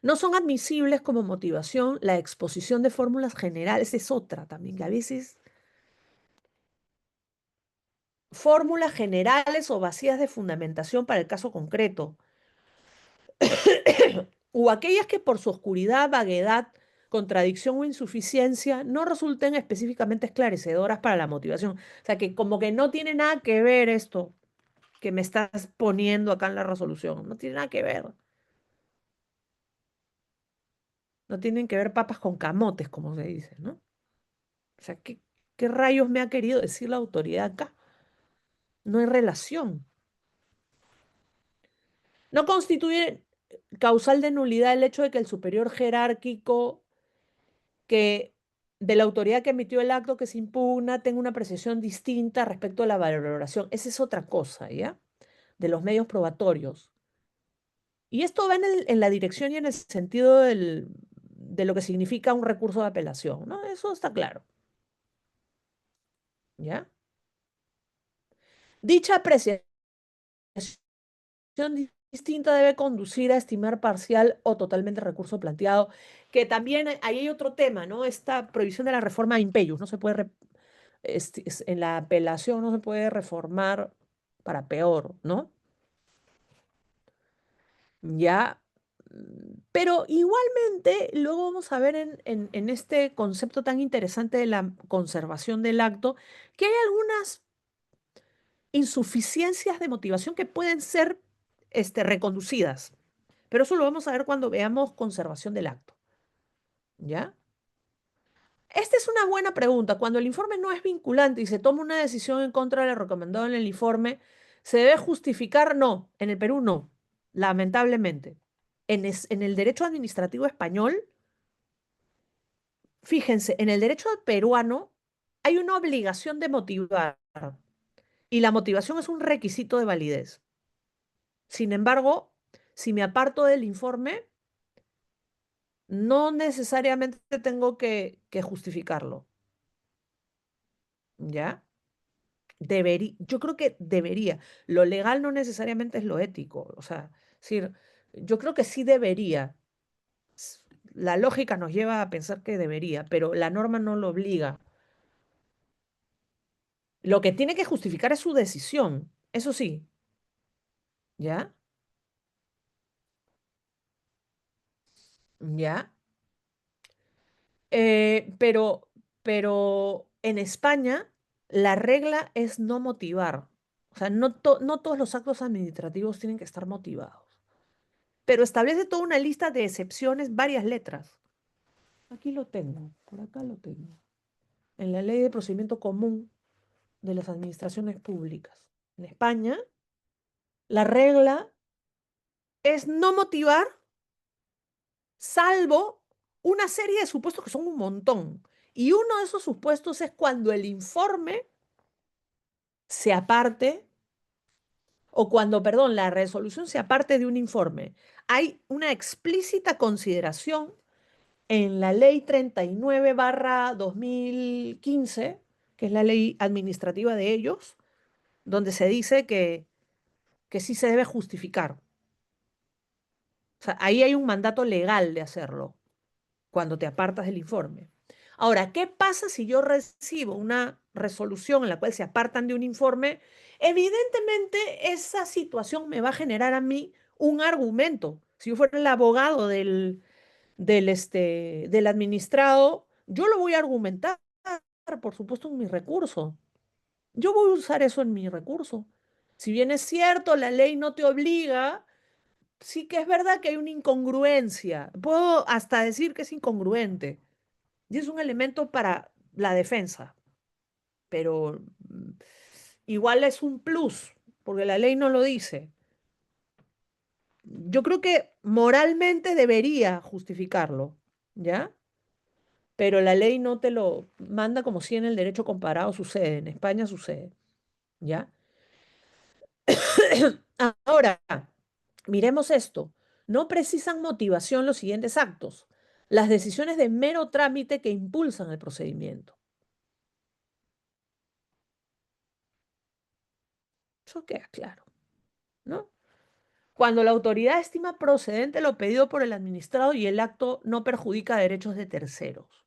B: No son admisibles como motivación la exposición de fórmulas generales, es otra también, que a veces fórmulas generales o vacías de fundamentación para el caso concreto, o aquellas que por su oscuridad, vaguedad, contradicción o insuficiencia no resulten específicamente esclarecedoras para la motivación. O sea, que como que no tiene nada que ver esto que me estás poniendo acá en la resolución, no tiene nada que ver. No tienen que ver papas con camotes, como se dice, ¿no? O sea, ¿qué rayos me ha querido decir la autoridad acá? No hay relación. No constituye causal de nulidad el hecho de que el superior jerárquico que de la autoridad que emitió el acto que se impugna tenga una apreciación distinta respecto a la valoración. Esa es otra cosa, ¿ya? De los medios probatorios. Y esto va en la dirección y en el sentido de lo que significa un recurso de apelación, ¿no? Eso está claro, ¿ya? Dicha apreciación distinta debe conducir a estimar parcial o totalmente el recurso planteado. Que también ahí hay otro tema, ¿no? Esta prohibición de la reforma de impeyus, no se puede, en la apelación no se puede reformar para peor, ¿no? Ya, pero igualmente, luego vamos a ver en este concepto tan interesante de la conservación del acto, que hay algunas insuficiencias de motivación que pueden ser reconducidas. Pero eso lo vamos a ver cuando veamos conservación del acto. ¿Ya? Esta es una buena pregunta. Cuando el informe no es vinculante y se toma una decisión en contra de lo recomendado en el informe, ¿se debe justificar? No. En el Perú no. Lamentablemente. En el derecho administrativo español, fíjense, en el derecho peruano hay una obligación de motivar y la motivación es un requisito de validez. Sin embargo, si me aparto del informe, no necesariamente tengo que justificarlo. ¿Ya? Yo creo que debería. Lo legal no necesariamente es lo ético. O sea, es decir, yo creo que sí debería. S- La lógica nos lleva a pensar que debería, pero la norma no lo obliga. Lo que tiene que justificar es su decisión. Eso sí, ¿ya? ¿Ya? Pero, en España la regla es no motivar. O sea, no todos los actos administrativos tienen que estar motivados. Pero establece toda una lista de excepciones, varias letras. Aquí lo tengo, por acá lo tengo. En la Ley de Procedimiento Común de las Administraciones Públicas. En España, la regla es no motivar, salvo una serie de supuestos que son un montón. Y uno de esos supuestos es cuando el informe se aparte, o cuando, perdón, la resolución se aparte de un informe. Hay una explícita consideración en la ley 39/2015, que es la ley administrativa de ellos, donde se dice que sí se debe justificar. O sea, ahí hay un mandato legal de hacerlo cuando te apartas del informe. Ahora, ¿qué pasa si yo recibo una resolución en la cual se apartan de un informe? Evidentemente, esa situación me va a generar a mí un argumento. Si yo fuera el abogado del administrado, yo lo voy a argumentar, por supuesto, en mi recurso. Yo voy a usar eso en mi recurso. Si bien es cierto, la ley no te obliga, sí que es verdad que hay una incongruencia. Puedo hasta decir que es incongruente. Y es un elemento para la defensa, pero igual es un plus, porque la ley no lo dice. Yo creo que moralmente debería justificarlo, ¿ya? Pero la ley no te lo manda como si en el derecho comparado sucede, en España sucede, ¿ya? Ahora, miremos esto. No precisan motivación los siguientes actos. Las decisiones de mero trámite que impulsan el procedimiento. Eso queda claro, ¿no? Cuando la autoridad estima procedente lo pedido por el administrado y el acto no perjudica derechos de terceros.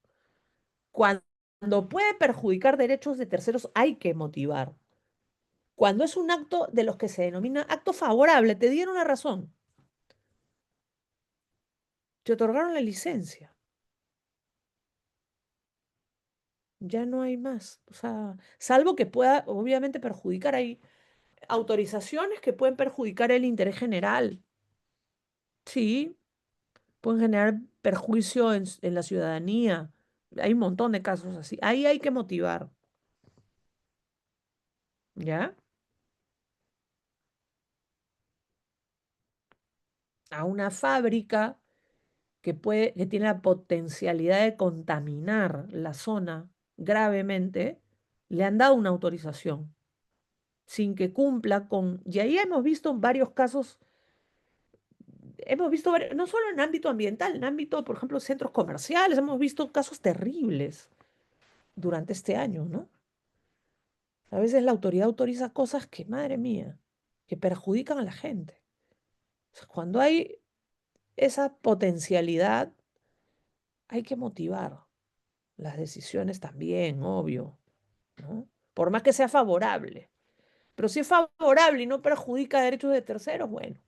B: Cuando puede perjudicar derechos de terceros hay que motivar. Cuando es un acto de los que se denomina acto favorable, te dieron la razón, te otorgaron la licencia, ya no hay más. O sea, salvo que pueda, obviamente, perjudicar. Hay autorizaciones que pueden perjudicar el interés general. Sí, pueden generar perjuicio en la ciudadanía. Hay un montón de casos así. Ahí hay que motivar, ¿ya? A una fábrica que tiene la potencialidad de contaminar la zona gravemente, le han dado una autorización sin que cumpla con... Y ahí hemos visto varios casos, no solo en ámbito ambiental, en ámbito, por ejemplo, centros comerciales, hemos visto casos terribles durante este año, ¿no? A veces la autoridad autoriza cosas que, madre mía, que perjudican a la gente. O sea, cuando hay esa potencialidad, hay que motivar las decisiones también, obvio, ¿no? Por más que sea favorable. Pero si es favorable y no perjudica derechos de terceros, bueno,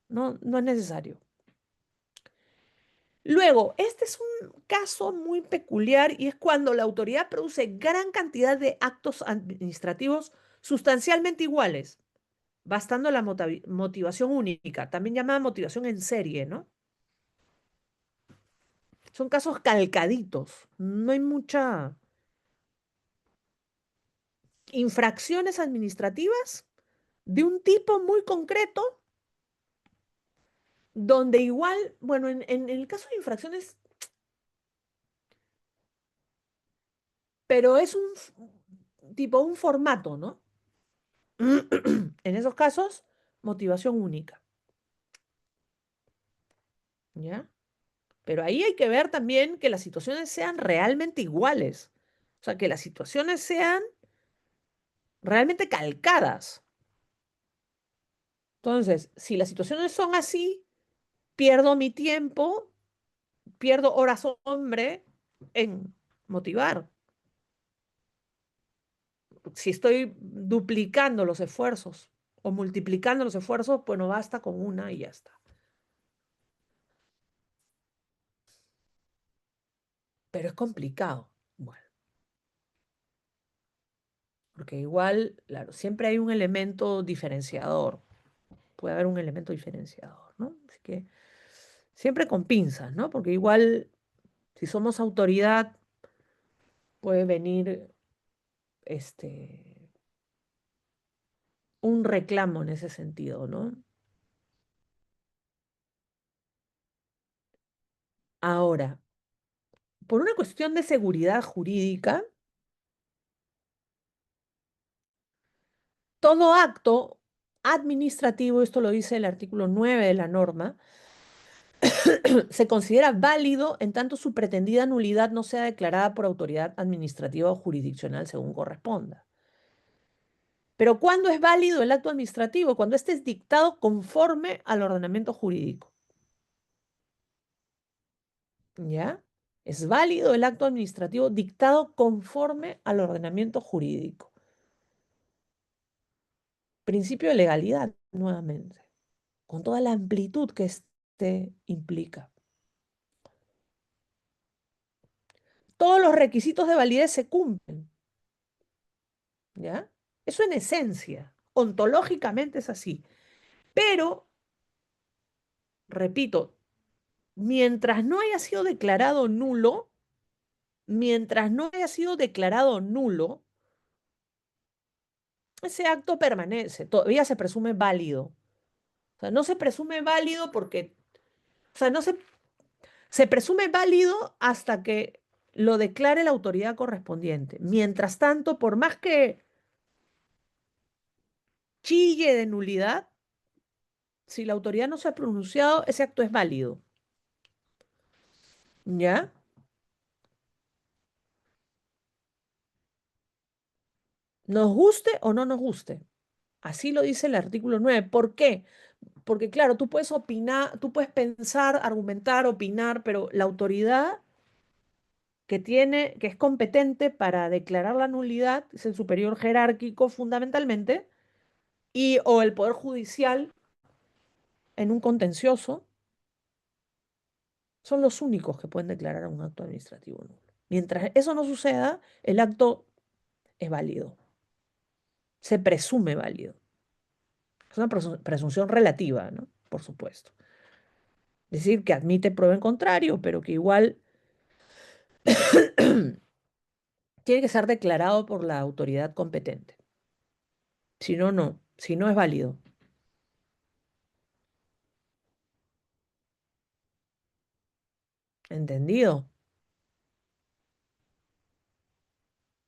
B: no es necesario. Luego, este es un caso muy peculiar y es cuando la autoridad produce gran cantidad de actos administrativos sustancialmente iguales, bastando la motivación única, también llamada motivación en serie, ¿no? Son casos calcaditos, no hay mucha infracciones administrativas de un tipo muy concreto, donde igual, bueno, en el caso de infracciones, pero es un tipo, un formato, ¿no? En esos casos, motivación única, ¿ya? Pero ahí hay que ver también que las situaciones sean realmente iguales, o sea, que las situaciones sean realmente calcadas. Entonces, si las situaciones son así, pierdo mi tiempo, pierdo horas hombre en motivar. Si estoy duplicando los esfuerzos o multiplicando los esfuerzos, pues no basta con una y ya está. Pero es complicado. Bueno, porque igual, claro, siempre hay un elemento diferenciador. Puede haber un elemento diferenciador, ¿no? Así que siempre con pinzas, ¿no? Porque igual, si somos autoridad, puede venir este, un reclamo en ese sentido, ¿no? Ahora, por una cuestión de seguridad jurídica, todo acto administrativo, esto lo dice el artículo 9 de la norma, se considera válido en tanto su pretendida nulidad no sea declarada por autoridad administrativa o jurisdiccional según corresponda. Pero ¿cuándo es válido el acto administrativo? Cuando éste es dictado conforme al ordenamiento jurídico. ¿Ya? Es válido el acto administrativo dictado conforme al ordenamiento jurídico. Principio de legalidad, nuevamente, con toda la amplitud que este implica. Todos los requisitos de validez se cumplen, ¿ya? Eso en esencia, ontológicamente es así. Pero, repito, mientras no haya sido declarado nulo, mientras no haya sido declarado nulo, ese acto permanece, todavía se presume válido. O sea, no se presume válido porque, o sea, no se presume válido hasta que lo declare la autoridad correspondiente. Mientras tanto, por más que chille de nulidad, si la autoridad no se ha pronunciado, ese acto es válido. ¿Ya? Nos guste o no nos guste. Así lo dice el artículo 9. ¿Por qué? Porque claro, tú puedes opinar, tú puedes pensar, argumentar, opinar, pero la autoridad que es competente para declarar la nulidad es el superior jerárquico fundamentalmente, y o el poder judicial en un contencioso son los únicos que pueden declarar un acto administrativo nulo. Mientras eso no suceda, el acto es válido, se presume válido. Es una presunción relativa, ¿no? Por supuesto. Es decir, que admite prueba en contrario, pero que igual tiene que ser declarado por la autoridad competente. Si no, no. Si no, es válido. ¿Entendido?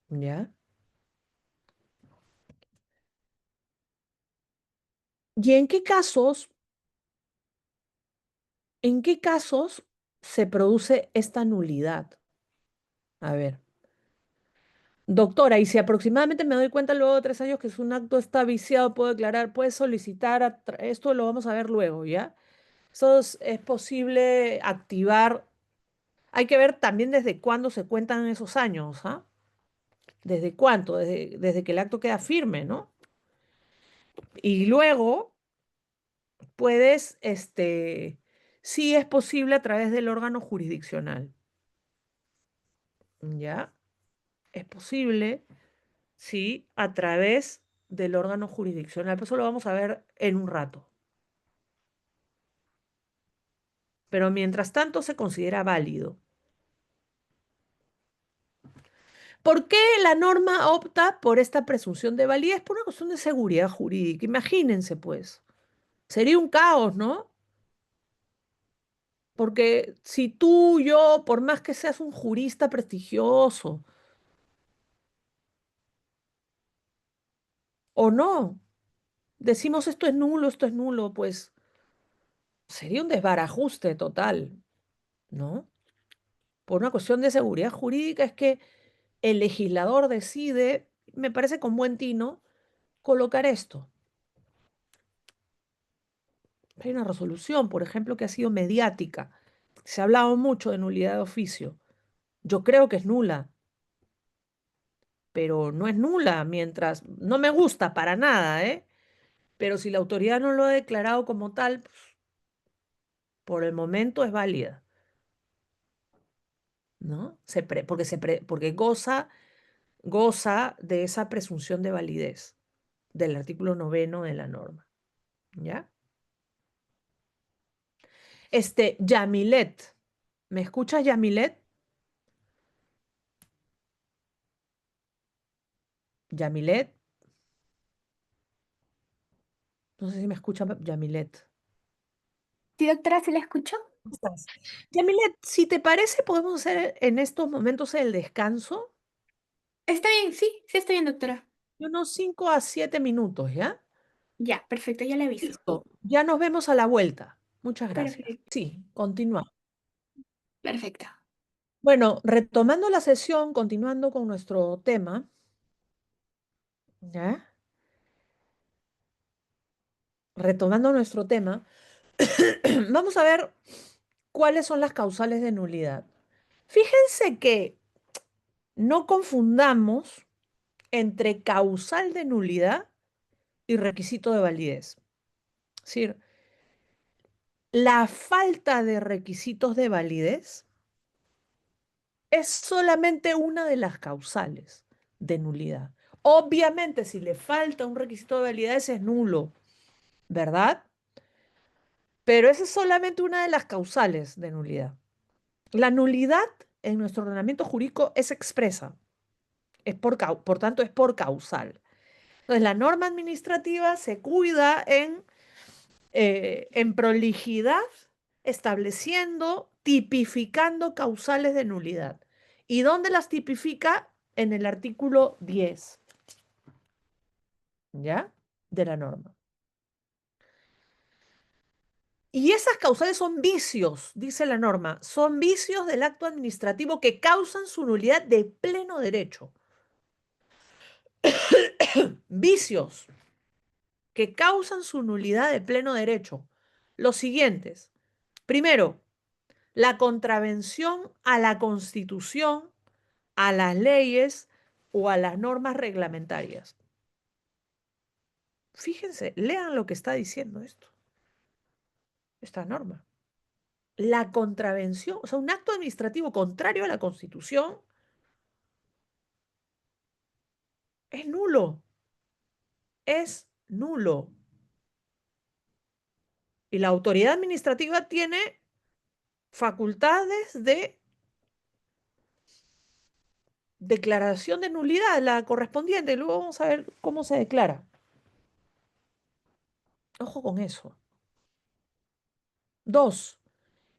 B: ¿Ya? ¿Y en qué casos se produce esta nulidad? A ver. Doctora, y si aproximadamente me doy cuenta luego de 3 años que un acto está viciado, puedo declarar, puede solicitar, esto lo vamos a ver luego, ¿ya? Es posible activar. Hay que ver también desde cuándo se cuentan esos años, ¿ah? ¿Desde cuánto? Desde que el acto queda firme, ¿no? Y luego puedes, sí es posible a través del órgano jurisdiccional, ¿ya? Es posible, sí, a través del órgano jurisdiccional. Pero eso lo vamos a ver en un rato. Pero mientras tanto se considera válido. ¿Por qué la norma opta por esta presunción de validez? Por una cuestión de seguridad jurídica. Imagínense, pues. Sería un caos, ¿no? Porque si tú, yo, por más que seas un jurista prestigioso o no, decimos esto es nulo, pues sería un desbarajuste total, ¿no? Por una cuestión de seguridad jurídica es que el legislador decide, me parece con buen tino, colocar esto. Hay una resolución, por ejemplo, que ha sido mediática. Se ha hablado mucho de nulidad de oficio. Yo creo que es nula, pero no es nula mientras no me gusta para nada, ¿eh? Pero si la autoridad no lo ha declarado como tal, pues, por el momento es válida, ¿no? Porque goza de esa presunción de validez del artículo noveno de la norma, ¿ya? Yamilet, ¿me escuchas, Yamilet? Yamilet, no sé si me escucha Yamilet.
A: Sí, doctora, ¿se la escuchó?
B: ¿Cómo estás? Yamilet, si te parece, podemos hacer en estos momentos el descanso
A: Está bien, sí, sí está bien, doctora.
B: de unos 5 a 7 minutos, ¿ya?
A: Ya, perfecto, ya le aviso.
B: Listo, ya nos vemos a la vuelta. Muchas gracias.
A: Perfecto,
B: Sí, continúa.
A: perfecto.
B: Bueno, retomando la sesión, continuando con nuestro tema, ¿ya? Retomando nuestro tema, vamos a ver cuáles son las causales de nulidad. Fíjense que no confundamos entre causal de nulidad y requisito de validez. Es decir, la falta de requisitos de validez es solamente una de las causales de nulidad. Obviamente, si le falta un requisito de validez es nulo, ¿verdad? Pero esa es solamente una de las causales de nulidad. La nulidad en nuestro ordenamiento jurídico es expresa, por tanto es por causal. Entonces, la norma administrativa se cuida en prolijidad, estableciendo, tipificando causales de nulidad. ¿Y dónde las tipifica? En el artículo 10, ¿ya? De la norma. Y esas causales son vicios, dice la norma, son vicios del acto administrativo que causan su nulidad de pleno derecho. Vicios que causan su nulidad de pleno derecho. Los siguientes. Primero, la contravención a la Constitución, a las leyes o a las normas reglamentarias. Fíjense, lean lo que está diciendo esta norma. La contravención, o sea, un acto administrativo contrario a la Constitución es nulo, es nulo. Y la autoridad administrativa tiene facultades de declaración de nulidad, la correspondiente. Luego vamos a ver cómo se declara. Ojo con eso. Dos,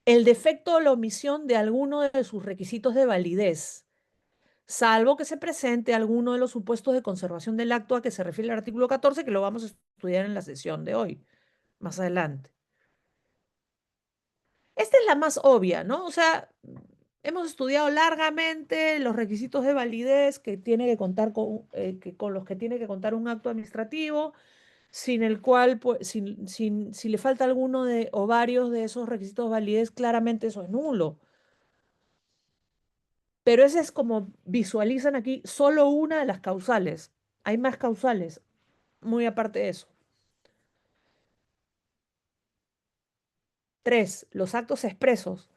B: el defecto o la omisión de alguno de sus requisitos de validez, salvo que se presente alguno de los supuestos de conservación del acto a que se refiere el artículo 14, que lo vamos a estudiar en la sesión de hoy, más adelante. Esta es la más obvia, ¿no? O sea, hemos estudiado largamente los requisitos de validez que tiene que contar con los que tiene que contar un acto administrativo, sin el cual, pues, si le falta alguno de o varios de esos requisitos de validez, claramente eso es nulo. Pero ese es como visualizan aquí solo una de las causales. Hay más causales, muy aparte de eso. 3, los actos expresos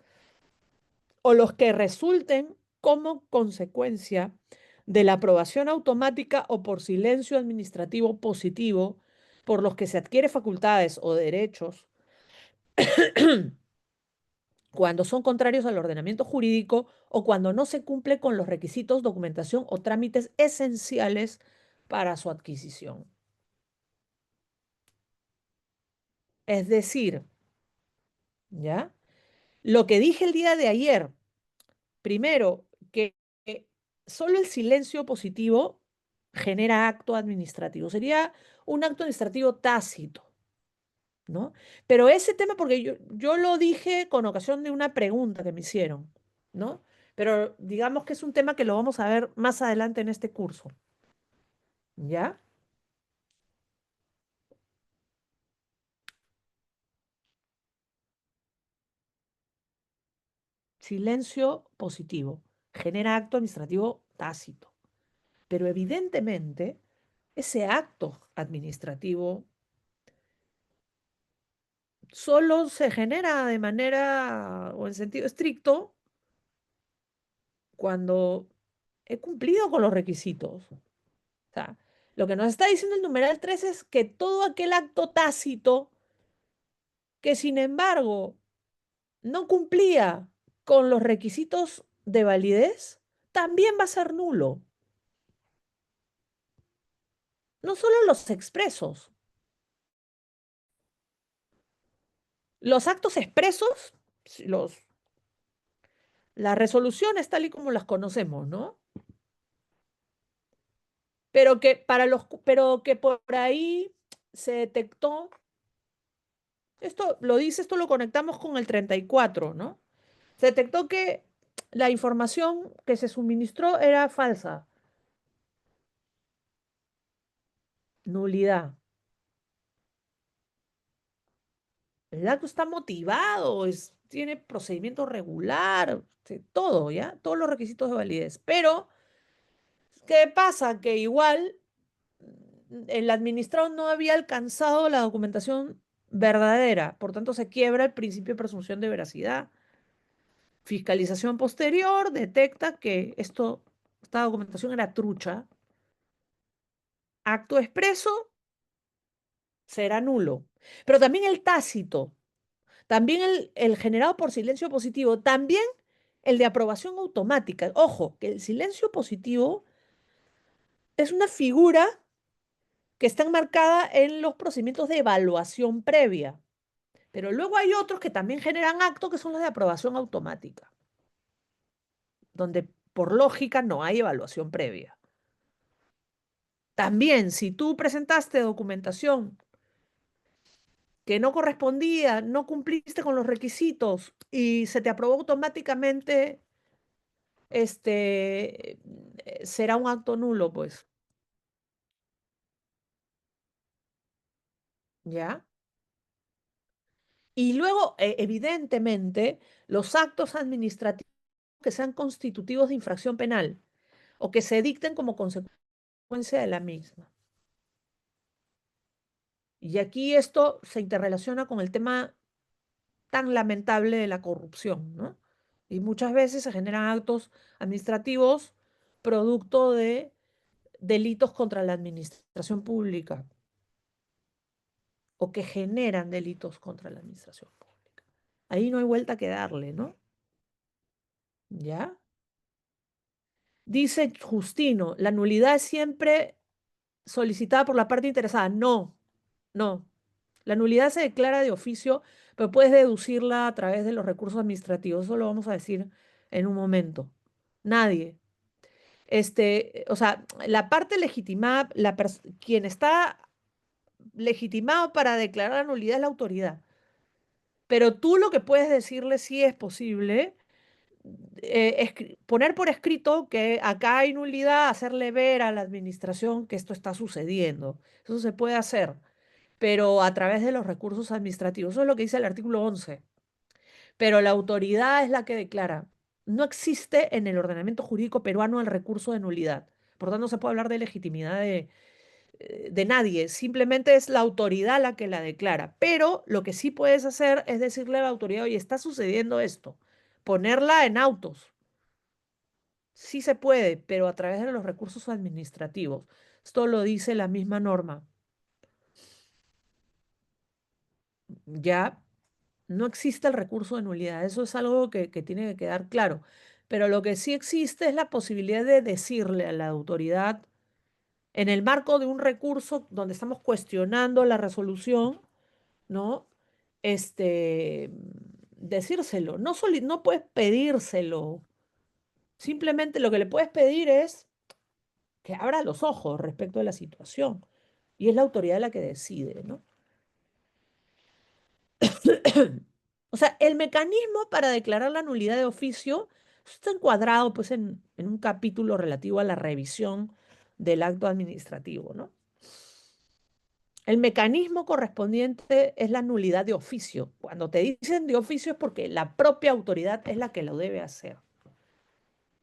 B: o los que resulten como consecuencia de la aprobación automática o por silencio administrativo positivo por los que se adquiere facultades o derechos cuando son contrarios al ordenamiento jurídico o cuando no se cumple con los requisitos, documentación o trámites esenciales para su adquisición. Es decir, ¿ya? Lo que dije el día de ayer, primero, que solo el silencio positivo genera acto administrativo. Sería un acto administrativo tácito, ¿no? Pero ese tema, porque yo lo dije con ocasión de una pregunta que me hicieron, ¿no? Pero digamos que es un tema que lo vamos a ver más adelante en este curso, ¿ya? Silencio positivo genera acto administrativo tácito, pero evidentemente ese acto administrativo solo se genera de manera o en sentido estricto cuando he cumplido con los requisitos. O sea, lo que nos está diciendo el numeral 3 es que todo aquel acto tácito que sin embargo no cumplía con los requisitos de validez, también va a ser nulo. No solo los expresos, los actos expresos, los, las resoluciones tal y como las conocemos, ¿no? Pero que por ahí se detectó, esto lo dice, esto lo conectamos con el 34, ¿no? Se detectó que la información que se suministró era falsa, nulidad. El acto está motivado, tiene procedimiento regular, todo, ¿ya? Todos los requisitos de validez. Pero, ¿qué pasa? Que igual el administrado no había alcanzado la documentación verdadera, por tanto se quiebra el principio de presunción de veracidad. Fiscalización posterior detecta que esta documentación era trucha. Acto expreso será nulo. Pero también el tácito, también el generado por silencio positivo, también el de aprobación automática. Ojo, que el silencio positivo es una figura que está enmarcada en los procedimientos de evaluación previa. Pero luego hay otros que también generan actos que son los de aprobación automática, donde por lógica no hay evaluación previa. También, si tú presentaste documentación que no correspondía, no cumpliste con los requisitos y se te aprobó automáticamente, será un acto nulo, pues, ¿ya? Y luego, evidentemente, los actos administrativos que sean constitutivos de infracción penal o que se dicten como consecuencia de la misma. Y aquí esto se interrelaciona con el tema tan lamentable de la corrupción, ¿no? Y muchas veces se generan actos administrativos producto de delitos contra la administración pública o que generan delitos contra la administración pública. Ahí no hay vuelta que darle, ¿no? ¿Ya? Dice Justino, la nulidad es siempre solicitada por la parte interesada. No, no. La nulidad se declara de oficio, pero puedes deducirla a través de los recursos administrativos. Eso lo vamos a decir en un momento. Nadie. O sea, la parte legitimada, quien está legitimado para declarar la nulidad es la autoridad. Pero tú lo que puedes decirle si es posible, poner por escrito que acá hay nulidad, hacerle ver a la administración que esto está sucediendo. Eso se puede hacer, pero a través de los recursos administrativos. Eso es lo que dice el artículo 11. Pero la autoridad es la que declara. no existe en el ordenamiento jurídico peruano el recurso de nulidad. Por tanto, no se puede hablar de legitimidad de nadie, simplemente es la autoridad la que la declara. Pero lo que sí puedes hacer es decirle a la autoridad, oye, está sucediendo esto, ponerla en autos. Sí se puede, pero a través de los recursos administrativos. Esto lo dice la misma norma. Ya no existe el recurso de nulidad, eso es algo que tiene que quedar claro. Pero lo que sí existe es la posibilidad de decirle a la autoridad, en el marco de un recurso donde estamos cuestionando la resolución, ¿no? Este, decírselo. No puedes pedírselo. Simplemente lo que le puedes pedir es que abra los ojos respecto a la situación. Y es la autoridad la que decide, ¿no? O sea, el mecanismo para declarar la nulidad de oficio está encuadrado pues, en un capítulo relativo a la revisión del acto administrativo, ¿no? El mecanismo correspondiente es la nulidad de oficio. Cuando te dicen de oficio es porque la propia autoridad es la que lo debe hacer.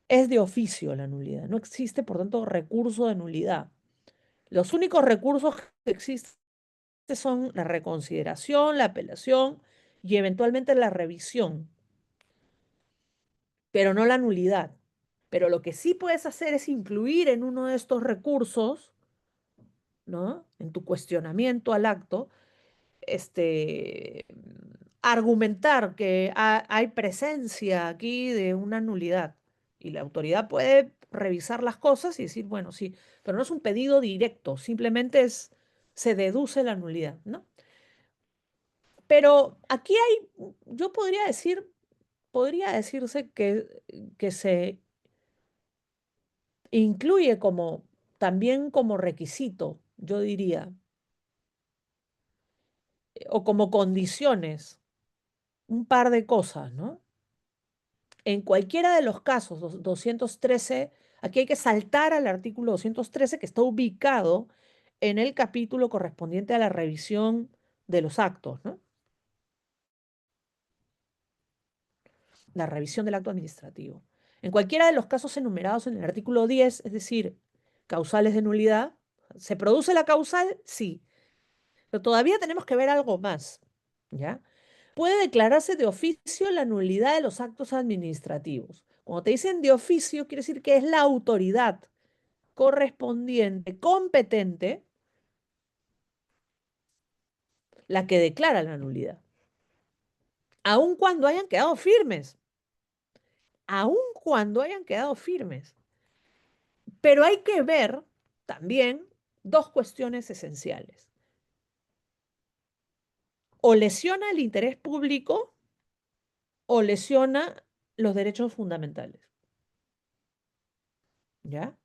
B: Es de oficio la nulidad. No existe, por tanto, recurso de nulidad. Los únicos recursos que existen son la reconsideración, la apelación y eventualmente la revisión, pero no la nulidad. Pero lo que sí puedes hacer es incluir en uno de estos recursos, ¿no? En tu cuestionamiento al acto, este, argumentar que hay presencia aquí de una nulidad. Y la autoridad puede revisar las cosas y decir, bueno, sí, pero no es un pedido directo, simplemente se deduce la nulidad, ¿no? Pero aquí yo podría decirse que se incluye también como requisito, yo diría, o como condiciones, un par de cosas, ¿no? En cualquiera de los casos, 213, aquí hay que saltar al artículo 213 que está ubicado en el capítulo correspondiente a la revisión de los actos, ¿no? La revisión del acto administrativo. En cualquiera de los casos enumerados en el artículo 10, es decir, causales de nulidad, ¿se produce la causal? Sí, pero todavía tenemos que ver algo más, ¿ya? Puede declararse de oficio la nulidad de los actos administrativos. Cuando te dicen de oficio, quiere decir que es la autoridad correspondiente, competente, la que declara la nulidad, aun cuando hayan quedado firmes, aun cuando hayan quedado firmes. Pero hay que ver también dos cuestiones esenciales. O lesiona el interés público o lesiona los derechos fundamentales. ¿Ya?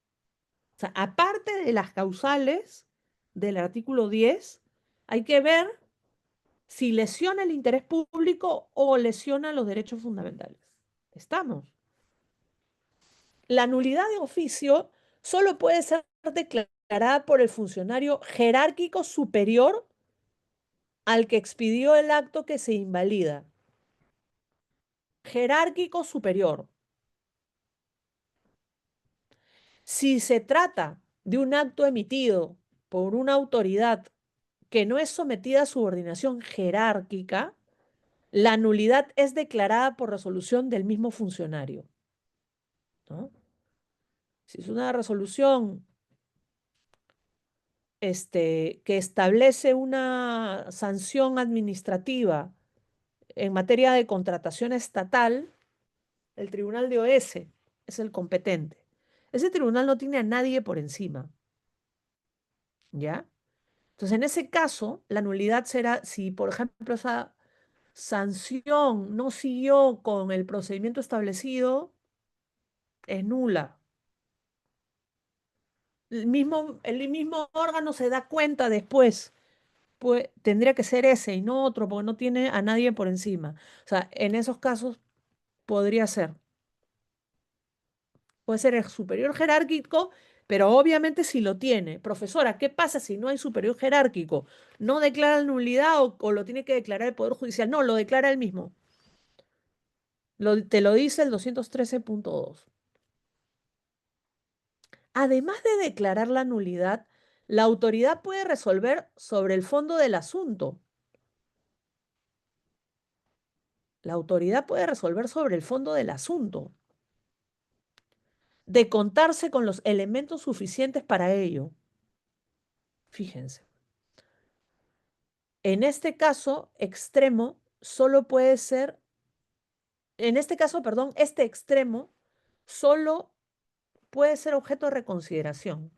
B: O sea, aparte de las causales del artículo 10, hay que ver si lesiona el interés público o lesiona los derechos fundamentales. Estamos. La nulidad de oficio solo puede ser declarada por el funcionario jerárquico superior al que expidió el acto que se invalida. Jerárquico superior. Si se trata de un acto emitido por una autoridad que no es sometida a subordinación jerárquica, la nulidad es declarada por resolución del mismo funcionario, ¿no? Si es una resolución que establece una sanción administrativa en materia de contratación estatal, el Tribunal de OS es el competente. Ese tribunal no tiene a nadie por encima, ¿ya? Entonces, en ese caso, la nulidad será si, por ejemplo, esa sanción no siguió con el procedimiento establecido, es nula. El mismo órgano se da cuenta después, pues tendría que ser ese y no otro, porque no tiene a nadie por encima. O sea, en esos casos podría ser. Puede ser el superior jerárquico, pero obviamente si lo tiene. Profesora, ¿qué pasa si no hay superior jerárquico? ¿No declara nulidad o lo tiene que declarar el Poder Judicial? No, lo declara él mismo. Te lo dice el 213.2. Además de declarar la nulidad, la autoridad puede resolver sobre el fondo del asunto. La autoridad puede resolver sobre el fondo del asunto, de contarse con los elementos suficientes para ello. Fíjense. En este caso extremo, solo puede ser, en este caso, perdón, este extremo solo puede ser objeto de reconsideración.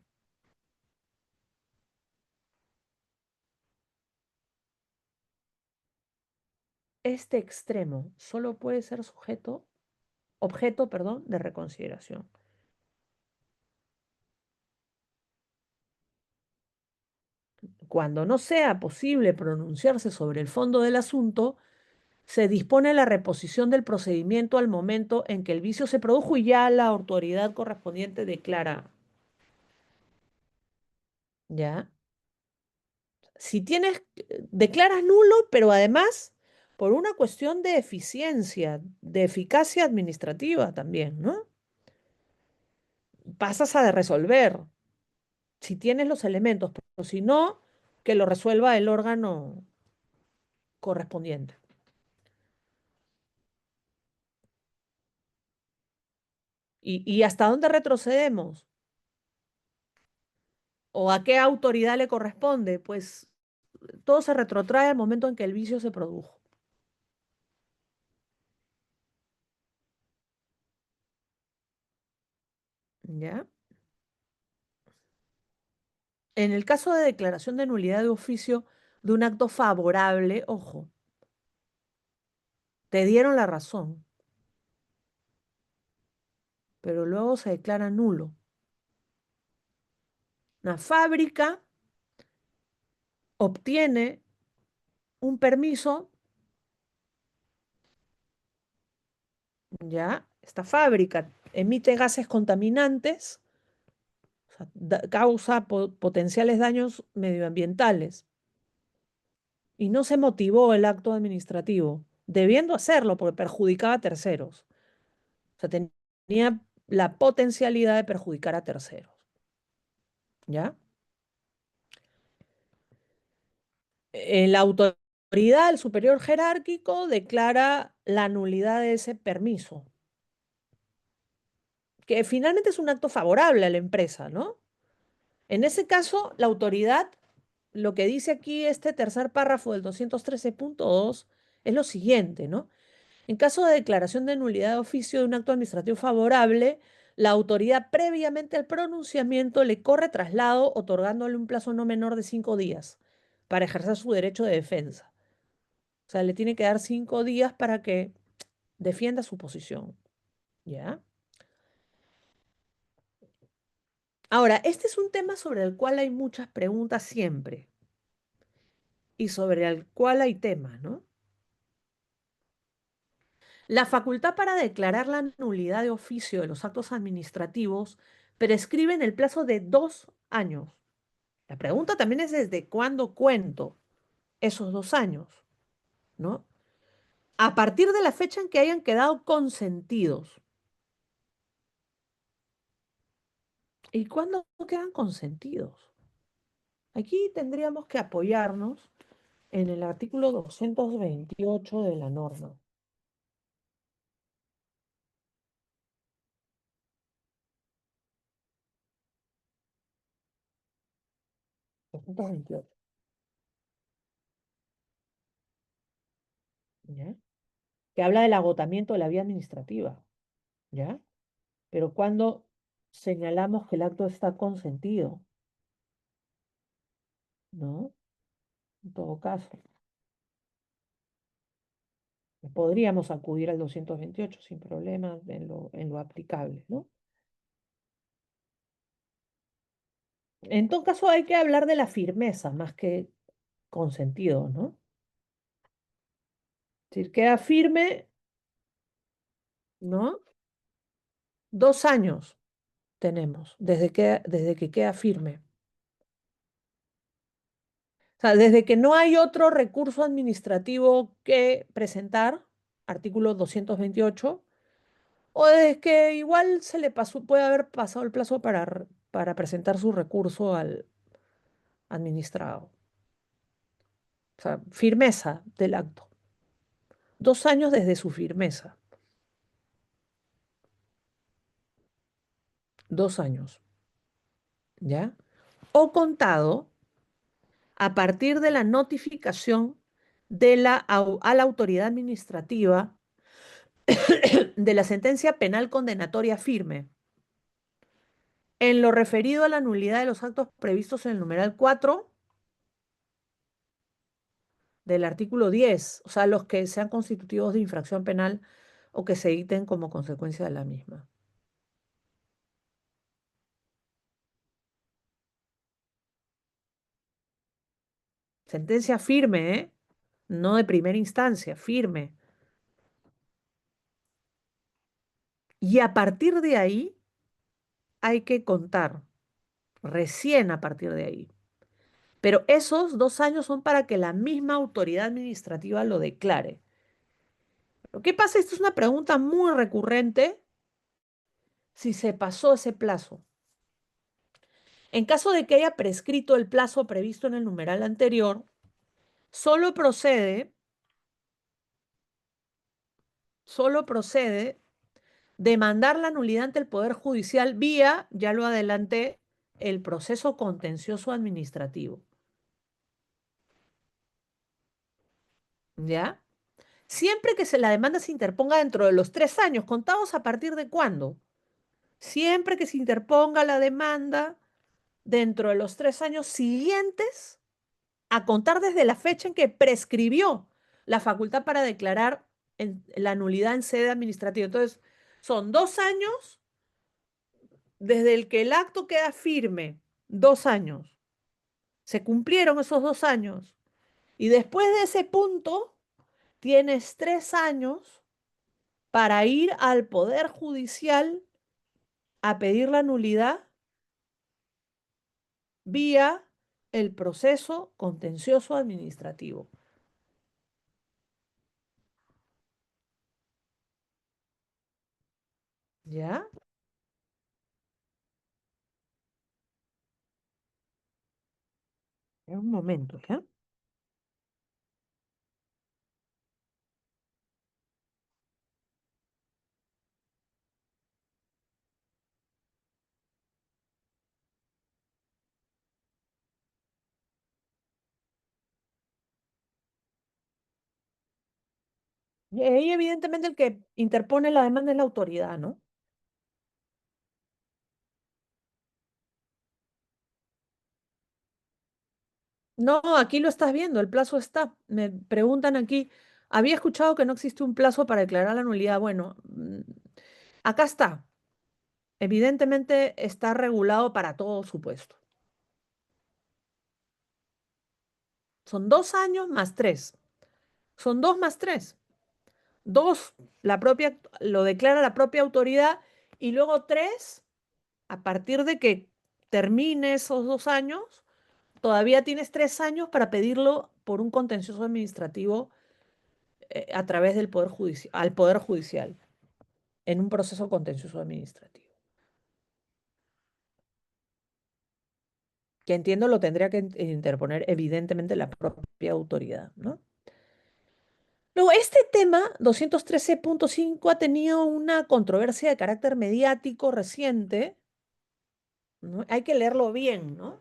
B: Este extremo solo puede ser objeto, perdón, de reconsideración. Cuando no sea posible pronunciarse sobre el fondo del asunto, se dispone la reposición del procedimiento al momento en que el vicio se produjo y ya la autoridad correspondiente declara, ¿ya? Si tienes, declaras nulo, pero además por una cuestión de eficiencia, de eficacia administrativa también, ¿no? Pasas a resolver si tienes los elementos, pero si no, que lo resuelva el órgano correspondiente. ¿Y hasta dónde retrocedemos? ¿O a qué autoridad le corresponde? Pues todo se retrotrae al momento en que el vicio se produjo. ¿Ya? En el caso de declaración de nulidad de oficio de un acto favorable, ojo, te dieron la razón, pero luego se declara nulo. Una fábrica obtiene un permiso, ¿ya? Esta fábrica emite gases contaminantes, o sea, causa potenciales daños medioambientales y no se motivó el acto administrativo, debiendo hacerlo porque perjudicaba a terceros. O sea, tenía la potencialidad de perjudicar a terceros, ¿ya? La autoridad, el superior jerárquico, declara la nulidad de ese permiso, que finalmente es un acto favorable a la empresa, ¿no? En ese caso, la autoridad, lo que dice aquí este tercer párrafo del 213.2 es lo siguiente, ¿no? En caso de declaración de nulidad de oficio de un acto administrativo favorable, la autoridad previamente al pronunciamiento le corre traslado otorgándole un plazo no menor de 5 días para ejercer su derecho de defensa. O sea, le tiene que dar 5 días para que defienda su posición. ¿Ya? Ahora, este es un tema sobre el cual hay muchas preguntas siempre y sobre el cual hay temas, ¿no? La facultad para declarar la nulidad de oficio de los actos administrativos prescribe en el plazo de 2 años. La pregunta también es desde cuándo cuento esos 2 años, ¿no? A partir de la fecha en que hayan quedado consentidos. ¿Y cuándo quedan consentidos? Aquí tendríamos que apoyarnos en el artículo 228 de la norma. 228, ¿ya? Que habla del agotamiento de la vía administrativa, ¿ya? Pero cuando señalamos que el acto está consentido, ¿no? En todo caso, podríamos acudir al 228 sin problema en lo aplicable, ¿no? En todo caso, hay que hablar de la firmeza más que consentido, ¿no? Es decir, queda firme, ¿no? 2 años tenemos desde que queda firme. O sea, desde que no hay otro recurso administrativo que presentar, artículo 228, o es que igual se le pasó, puede haber pasado el plazo para presentar su recurso al administrado. O sea, firmeza del acto. 2 años desde su firmeza. 2 años, ¿ya? O contado a partir de la notificación a la autoridad administrativa de la sentencia penal condenatoria firme en lo referido a la nulidad de los actos previstos en el numeral 4 del artículo 10, o sea, los que sean constitutivos de infracción penal o que se dicten como consecuencia de la misma. Sentencia firme, ¿eh? No de primera instancia, firme. Y a partir de ahí hay que contar, recién a partir de ahí. Pero esos 2 años son para que la misma autoridad administrativa lo declare. Lo que pasa, esto es una pregunta muy recurrente, si se pasó ese plazo. En caso de que haya prescrito el plazo previsto en el numeral anterior, solo procede demandar la nulidad ante el Poder Judicial vía, ya lo adelanté, el proceso contencioso administrativo. ¿Ya? Siempre que la demanda se interponga dentro de los 3 años, ¿contados a partir de cuándo? Siempre que se interponga la demanda dentro de los 3 años siguientes a contar desde la fecha en que prescribió la facultad para declarar la nulidad en sede administrativa. Entonces, son 2 años desde el que el acto queda firme, 2 años. Se cumplieron esos 2 años. Y después de ese punto, tienes 3 años para ir al Poder Judicial a pedir la nulidad vía el proceso contencioso administrativo. ¿Ya? En un momento, ¿ya? Y ahí evidentemente el que interpone la demanda es la autoridad, ¿no? No, aquí lo estás viendo, el plazo está. Me preguntan aquí, había escuchado que no existe un plazo para declarar la nulidad. Bueno, acá está. Evidentemente está regulado para todo supuesto. Son 2 años más 3. Son 2 más 3. 2, lo declara la propia autoridad y luego 3, a partir de que termine esos 2 años, todavía tienes 3 años para pedirlo por un contencioso administrativo a través del Poder Judicial, al Poder Judicial, en un proceso contencioso administrativo. Que entiendo lo tendría que interponer evidentemente la propia autoridad, ¿no? Luego, este tema, 213.5, ha tenido una controversia de carácter mediático reciente, ¿no? Hay que leerlo bien, ¿no?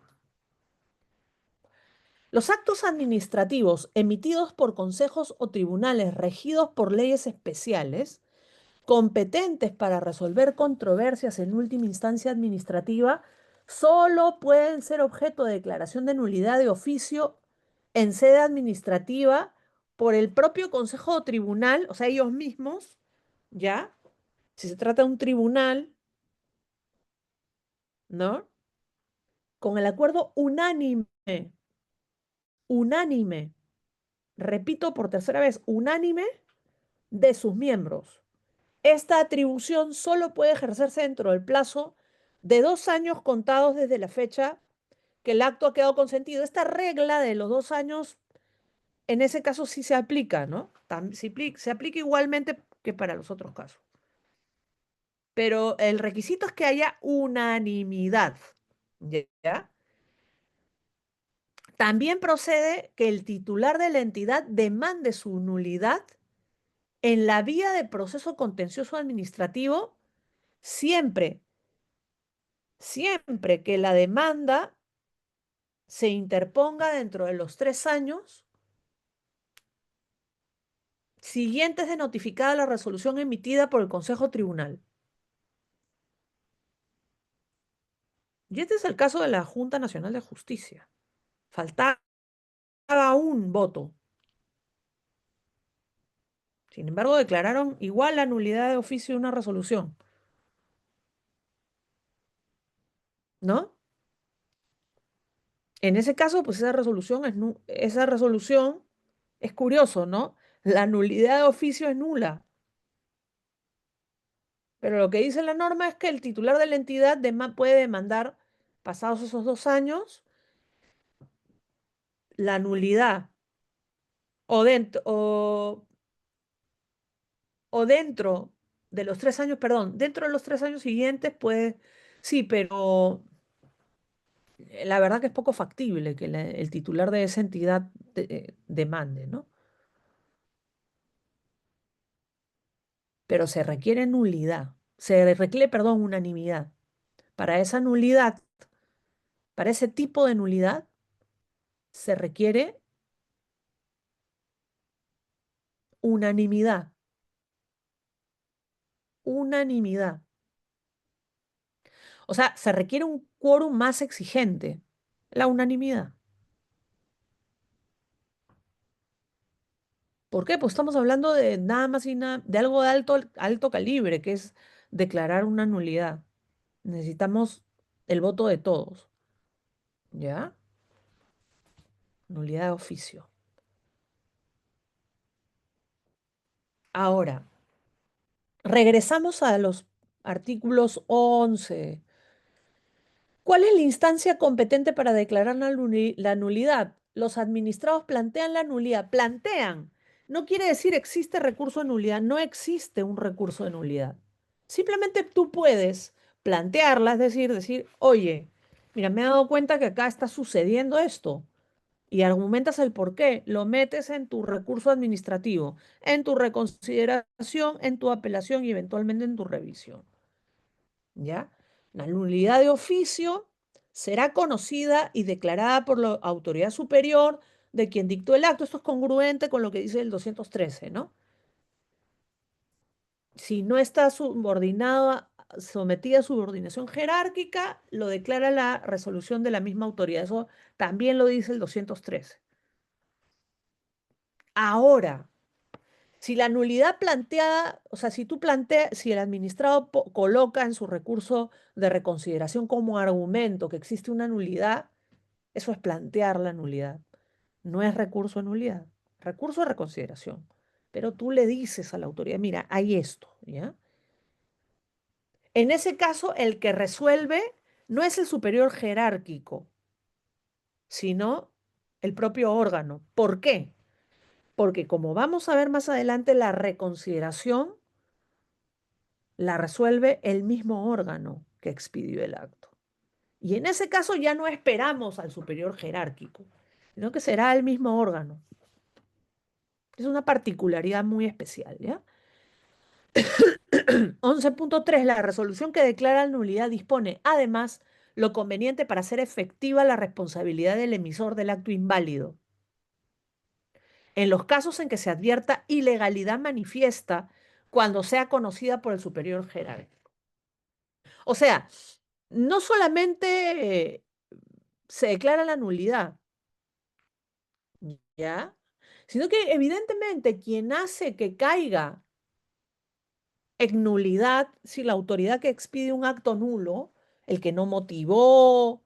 B: Los actos administrativos emitidos por consejos o tribunales regidos por leyes especiales, competentes para resolver controversias en última instancia administrativa, solo pueden ser objeto de declaración de nulidad de oficio en sede administrativa por el propio consejo o tribunal, o sea, ellos mismos, ¿ya? Si se trata de un tribunal, ¿no? Con el acuerdo unánime, repito por tercera vez, unánime de sus miembros. Esta atribución solo puede ejercerse dentro del plazo de 2 años contados desde la fecha que el acto ha quedado consentido. Esta regla de los 2 años, en ese caso sí se aplica, ¿no? Se aplica igualmente que para los otros casos. Pero el requisito es que haya unanimidad. ¿Ya? También procede que el titular de la entidad demande su nulidad en la vía de proceso contencioso administrativo siempre, siempre que la demanda se interponga dentro de los 3 años siguientes de notificada la resolución emitida por el Consejo Tribunal. Y este es el caso de la Junta Nacional de Justicia. Faltaba un voto. Sin embargo, declararon igual la nulidad de oficio de una resolución, ¿no? En ese caso, pues esa resolución es curioso, ¿no? La nulidad de oficio es nula. Pero lo que dice la norma es que el titular de la entidad puede demandar, pasados esos 2 años, la nulidad o dentro de los 3 años, perdón, dentro de los 3 años siguientes puede, sí, pero la verdad que es poco factible que el titular de esa entidad demande, ¿no? Pero se requiere nulidad, se requiere, perdón, unanimidad. Para esa nulidad, para ese tipo de nulidad, se requiere unanimidad, unanimidad. O sea, se requiere un quórum más exigente, la unanimidad. ¿Por qué? Pues estamos hablando de nada más y nada, de algo de alto calibre, que es declarar una nulidad. Necesitamos el voto de todos, ¿ya? Nulidad de oficio. Ahora, regresamos a los artículos 11. ¿Cuál es la instancia competente para declarar la nulidad? Los administrados plantean la nulidad. Plantean. No quiere decir existe recurso de nulidad. No existe un recurso de nulidad. Simplemente tú puedes plantearla, es decir, oye, mira, me he dado cuenta que acá está sucediendo esto. Y argumentas el por qué. Lo metes en tu recurso administrativo, en tu reconsideración, en tu apelación y eventualmente en tu revisión. ¿Ya? La nulidad de oficio será conocida y declarada por la autoridad superior de quien dictó el acto. Esto es congruente con lo que dice el 213, ¿no? Si no está sometida a subordinación jerárquica, lo declara la resolución de la misma autoridad. Eso también lo dice el 213. Ahora, si la nulidad planteada, o sea, si el administrado coloca en su recurso de reconsideración como argumento que existe una nulidad, eso es plantear la nulidad. No es recurso de nulidad, recurso de reconsideración. Pero tú le dices a la autoridad, mira, hay esto, ¿ya? En ese caso, el que resuelve no es el superior jerárquico, sino el propio órgano. ¿Por qué? Porque como vamos a ver más adelante, la reconsideración la resuelve el mismo órgano que expidió el acto. Y en ese caso ya no esperamos al superior jerárquico, sino que será el mismo órgano. Es una particularidad muy especial, ¿ya? 11.3. La resolución que declara nulidad dispone, además, lo conveniente para hacer efectiva la responsabilidad del emisor del acto inválido. En los casos en que se advierta ilegalidad manifiesta cuando sea conocida por el superior jerárquico. O sea, no solamente se declara la nulidad, ¿ya? Sino que evidentemente quien hace que caiga en nulidad, si la autoridad que expide un acto nulo, el que no motivó,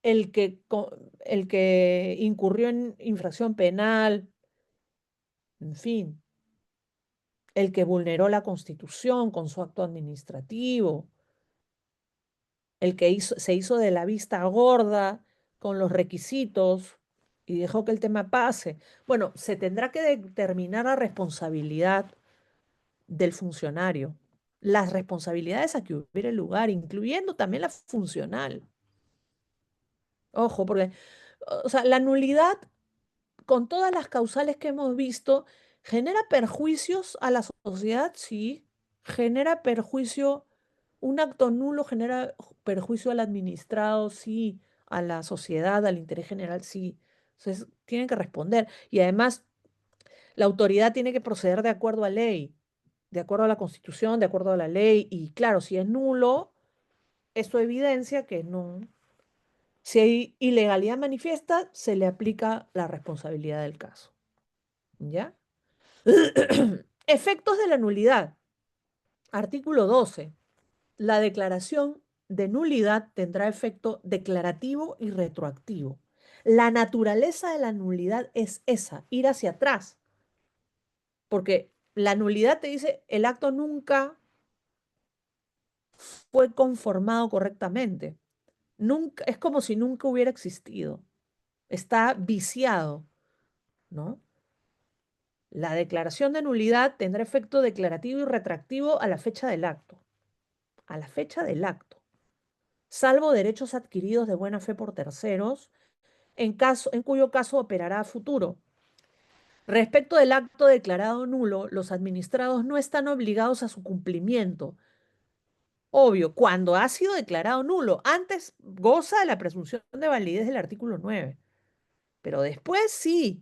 B: el que incurrió en infracción penal, en fin, el que vulneró la Constitución con su acto administrativo, el que se hizo de la vista gorda con los requisitos y dejó que el tema pase. Bueno, se tendrá que determinar la responsabilidad del funcionario, las responsabilidades a que hubiera lugar, incluyendo también la funcional. Ojo, porque, o sea, la nulidad, con todas las causales que hemos visto, genera perjuicios a la sociedad, sí, genera perjuicio, un acto nulo genera perjuicio al administrado, sí, a la sociedad, al interés general, sí. Entonces, tienen que responder. Y además, la autoridad tiene que proceder de acuerdo a ley, de acuerdo a la Constitución, de acuerdo a la ley. Y claro, si es nulo, eso evidencia que no. Si hay ilegalidad manifiesta, se le aplica la responsabilidad del caso. ¿Ya? Efectos de la nulidad. Artículo 12. La declaración de nulidad tendrá efecto declarativo y retroactivo. La naturaleza de la nulidad es esa, ir hacia atrás, porque la nulidad te dice el acto nunca fue conformado correctamente. Nunca, es como si nunca hubiera existido. Está viciado, ¿no? La declaración de nulidad tendrá efecto declarativo y retractivo a la fecha del acto. A la fecha del acto. Salvo derechos adquiridos de buena fe por terceros, en cuyo caso operará a futuro. Respecto del acto declarado nulo, los administrados no están obligados a su cumplimiento. Obvio, cuando ha sido declarado nulo, antes goza de la presunción de validez del artículo 9, pero después sí.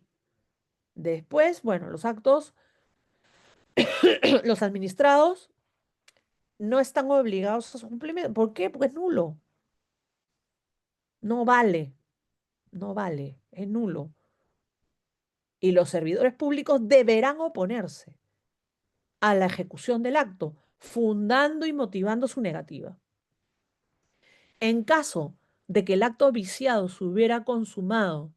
B: Después, bueno, los actos, los administrados no están obligados a su cumplimiento. ¿Por qué? Porque es nulo. No vale, no vale, es nulo. Y los servidores públicos deberán oponerse a la ejecución del acto, fundando y motivando su negativa. En caso de que el acto viciado se hubiera consumado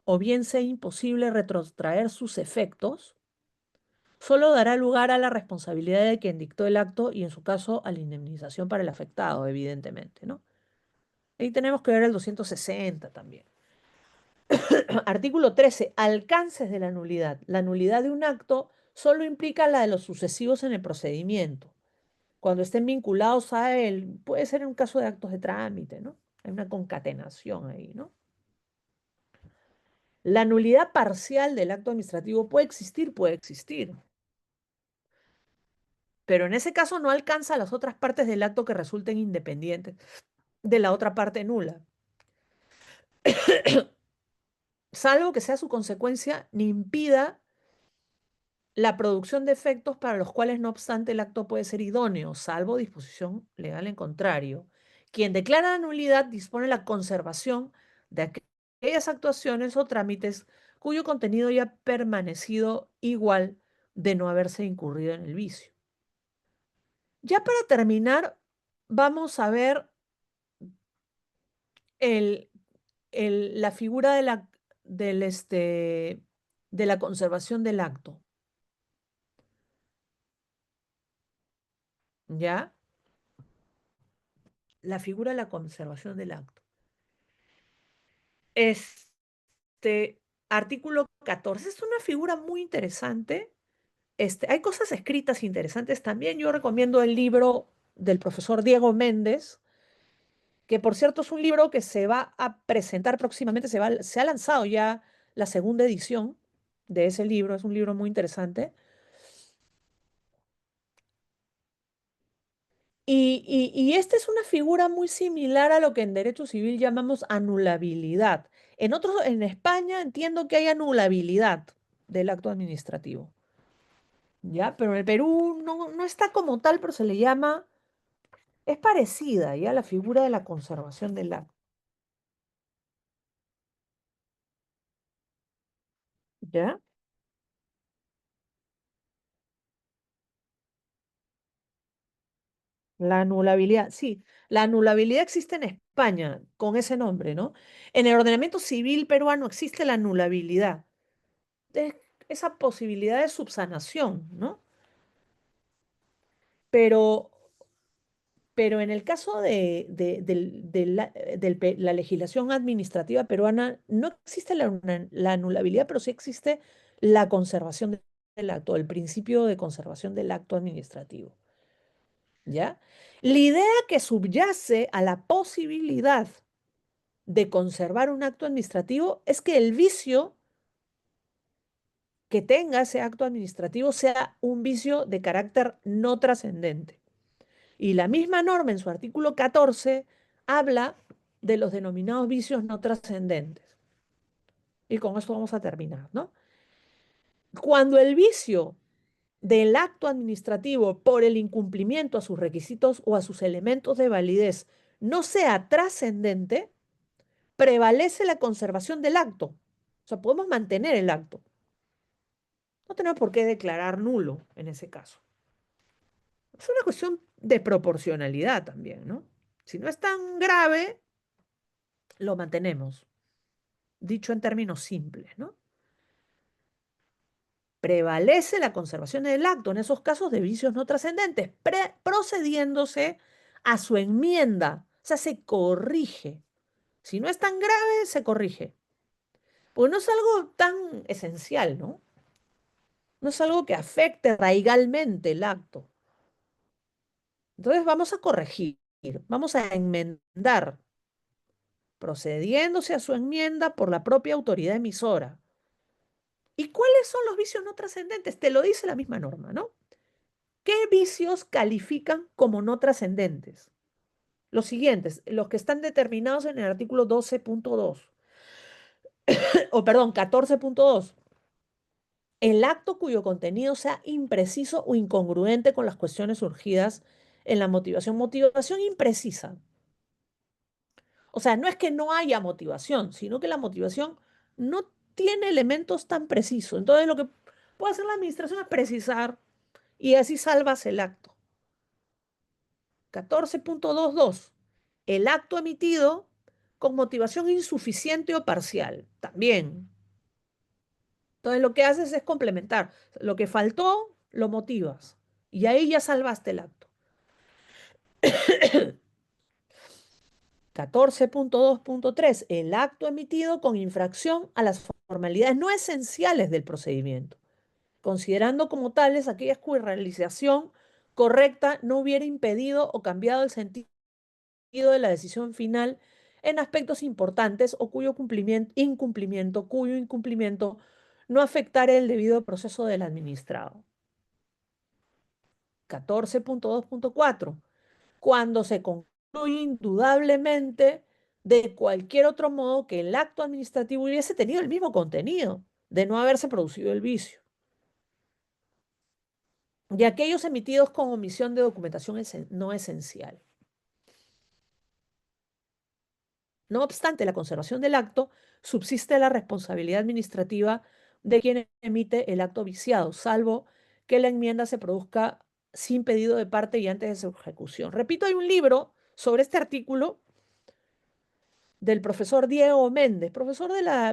B: o bien sea imposible retrotraer sus efectos, solo dará lugar a la responsabilidad de quien dictó el acto y en su caso a la indemnización para el afectado, evidentemente, ¿no? Ahí tenemos que ver el 260 también. Artículo 13. Alcances de la nulidad. La nulidad de un acto solo implica la de los sucesivos en el procedimiento. Cuando estén vinculados a él, puede ser en un caso de actos de trámite, ¿no? Hay una concatenación ahí, ¿no? La nulidad parcial del acto administrativo puede existir, pero en ese caso no alcanza a las otras partes del acto que resulten independientes de la otra parte nula, salvo que sea su consecuencia ni impida la producción de efectos para los cuales, no obstante, el acto puede ser idóneo, salvo disposición legal en contrario. Quien declara la nulidad dispone la conservación de aquellas actuaciones o trámites cuyo contenido haya permanecido igual de no haberse incurrido en el vicio. Ya para terminar, vamos a ver el, la figura de la conservación del acto. ¿Ya? La figura de la conservación del acto. Artículo 14. Es una figura muy interesante. Hay cosas escritas interesantes también. Yo recomiendo el libro del profesor Diego Méndez, que por cierto es un libro que se va a presentar próximamente, se ha lanzado ya la segunda edición de ese libro. Es un libro muy interesante. Y esta es una figura muy similar a lo que en derecho civil llamamos anulabilidad. En España entiendo que hay anulabilidad del acto administrativo, ¿ya? Pero en el Perú no está como tal, pero se le llama, es parecida, ¿ya? La figura de la conservación del acto, ¿ya? La anulabilidad, sí, la anulabilidad existe en España con ese nombre, ¿no? En el ordenamiento civil peruano existe la anulabilidad, es esa posibilidad de subsanación, ¿no? Pero Pero en el caso de la legislación administrativa peruana, no existe la anulabilidad, pero sí existe la conservación del acto, el principio de conservación del acto administrativo. ¿Ya? La idea que subyace a la posibilidad de conservar un acto administrativo es que el vicio que tenga ese acto administrativo sea un vicio de carácter no trascendente. Y la misma norma en su artículo 14 habla de los denominados vicios no trascendentes. Y con esto vamos a terminar, ¿no? Cuando el vicio del acto administrativo por el incumplimiento a sus requisitos o a sus elementos de validez no sea trascendente, prevalece la conservación del acto. O sea, podemos mantener el acto. No tenemos por qué declarar nulo en ese caso. Es una cuestión de proporcionalidad también, ¿no? Si no es tan grave, lo mantenemos. Dicho en términos simples, ¿no? Prevalece la conservación del acto en esos casos de vicios no trascendentes, procediéndose a su enmienda. O sea, se corrige. Si no es tan grave, se corrige. Porque no es algo tan esencial, ¿no? No es algo que afecte radigalmente el acto. Entonces vamos a corregir, vamos a enmendar, procediéndose a su enmienda por la propia autoridad emisora. ¿Y cuáles son los vicios no trascendentes? Te lo dice la misma norma, ¿no? ¿Qué vicios califican como no trascendentes? Los siguientes, los que están determinados en el artículo 12.2, o perdón, 14.2. El acto cuyo contenido sea impreciso o incongruente con las cuestiones surgidas en la motivación. Motivación imprecisa. O sea, no es que no haya motivación, sino que la motivación no tiene elementos tan precisos. Entonces, lo que puede hacer la administración es precisar y así salvas el acto. 14.22. El acto emitido con motivación insuficiente o parcial. También. Entonces, lo que haces es complementar. Lo que faltó, lo motivas. Y ahí ya salvaste el acto. 14.2.3. El acto emitido con infracción a las formalidades no esenciales del procedimiento, considerando como tales aquellas cuya realización correcta no hubiera impedido o cambiado el sentido de la decisión final en aspectos importantes o cuyo incumplimiento no afectara el debido proceso del administrado. 14.2.4. Cuando se concluye indudablemente de cualquier otro modo que el acto administrativo hubiese tenido el mismo contenido de no haberse producido el vicio. Y aquellos emitidos con omisión de documentación no esencial. No obstante la conservación del acto, subsiste la responsabilidad administrativa de quien emite el acto viciado, salvo que la enmienda se produzca sin pedido de parte y antes de su ejecución. Repito, hay un libro sobre este artículo del profesor Diego Méndez,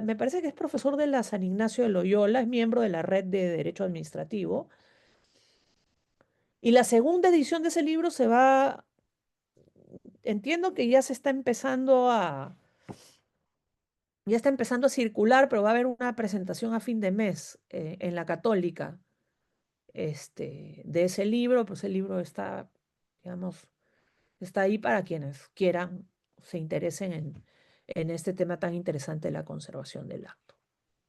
B: me parece que es profesor de la San Ignacio de Loyola, es miembro de la Red de Derecho Administrativo. Y la segunda edición de ese libro entiendo que ya está empezando a circular, pero va a haber una presentación a fin de mes en la Católica de ese libro. Pues el libro está, digamos, está ahí para quienes quieran, se interesen en este tema tan interesante de la conservación del acto.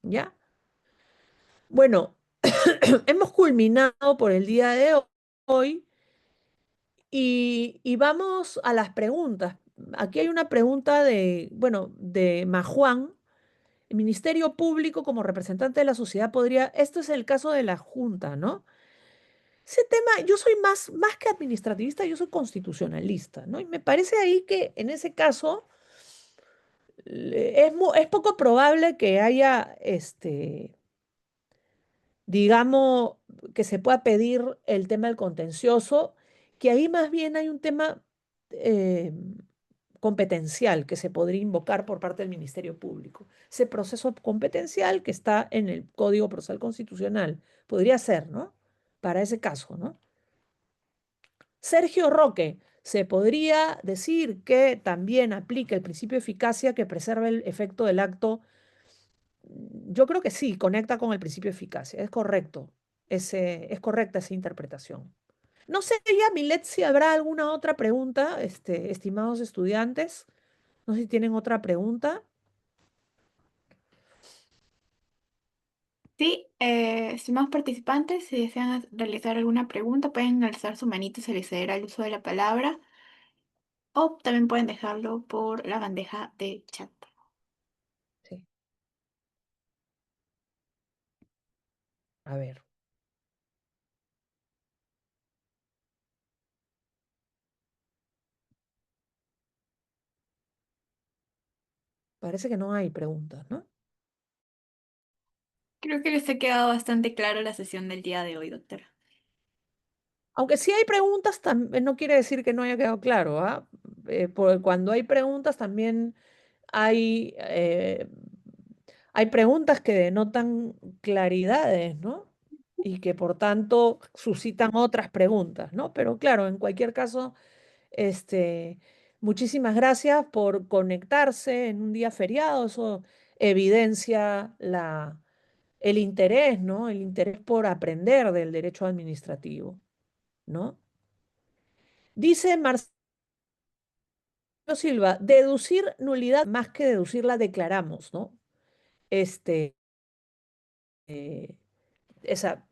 B: ¿Ya? Bueno, hemos culminado por el día de hoy y vamos a las preguntas. Aquí hay una pregunta de Majuan. El Ministerio Público como representante de la sociedad esto es el caso de la Junta, ¿no? Ese tema, yo soy más que administrativista, yo soy constitucionalista, ¿no? Y me parece ahí que en ese caso es poco probable que haya, digamos, que se pueda pedir el tema del contencioso, que ahí más bien hay un tema eh, competencial que se podría invocar por parte del Ministerio Público. Ese proceso competencial que está en el Código Procesal Constitucional. Podría ser, ¿no? Para ese caso, ¿no? Sergio Roque. se podría decir que también aplica el principio de eficacia que preserva el efecto del acto. Yo creo que sí, conecta con el principio de eficacia. Es correcto. Es correcta esa interpretación. No sé ya, Milet, si habrá alguna otra pregunta, estimados estudiantes. No sé si tienen otra pregunta.
A: Sí, estimados participantes, si desean realizar alguna pregunta, pueden alzar su manito y se les cederá el uso de la palabra, o también pueden dejarlo por la bandeja de chat.
B: Sí. A ver, parece que no hay preguntas, ¿no?
A: Creo que les ha quedado bastante claro la sesión del día de hoy, doctora.
B: Aunque sí hay preguntas, no quiere decir que no haya quedado claro, ¿ah? Porque cuando hay preguntas también hay, eh, hay preguntas que denotan claridades, ¿no? Y que por tanto suscitan otras preguntas, ¿no? Pero claro, en cualquier caso, este, muchísimas gracias por conectarse en un día feriado. Eso evidencia el interés, ¿no? El interés por aprender del derecho administrativo, ¿no? Dice Marcelo Silva, deducir nulidad más que deducirla declaramos, ¿no? Este, eh, esa,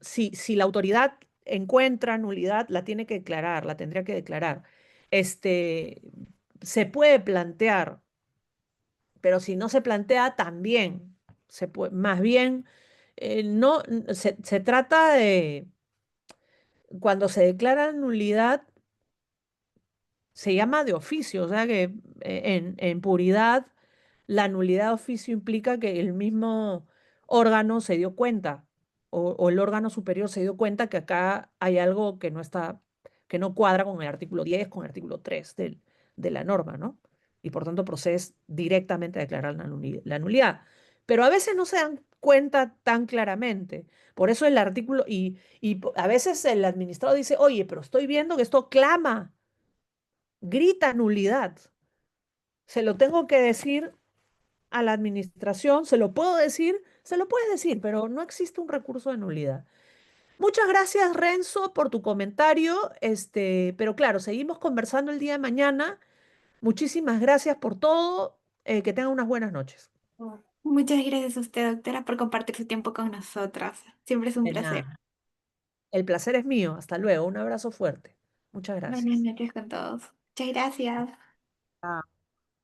B: si la autoridad encuentra nulidad, la tiene que declarar, la tendría que declarar. Este, se puede plantear, pero si no se plantea, también se puede, más bien, no, se trata de, cuando se declara nulidad, se llama de oficio, o sea que en puridad la nulidad de oficio implica que el mismo órgano se dio cuenta o el órgano superior se dio cuenta que acá hay algo que no está, que no cuadra con el artículo 10, con el artículo 3 de la norma, ¿no? Y por tanto procedes directamente a declarar la nulidad. Pero a veces no se dan cuenta tan claramente. Por eso el artículo, a veces el administrado dice, oye, pero estoy viendo que esto clama, grita nulidad. Se lo tengo que decir a la administración, se lo puedo decir, se lo puedes decir, pero no existe un recurso de nulidad. Muchas gracias, Renzo, por tu comentario. Pero claro, seguimos conversando el día de mañana. Muchísimas gracias por todo. Que tengan unas buenas noches.
A: Muchas gracias a usted, doctora, por compartir su tiempo con nosotras. Siempre es un
B: De
A: placer.
B: nada. El placer es mío. Hasta luego. Un abrazo fuerte. Muchas
A: Buenas
B: gracias.
A: noches con todos. Muchas gracias.
B: Chao.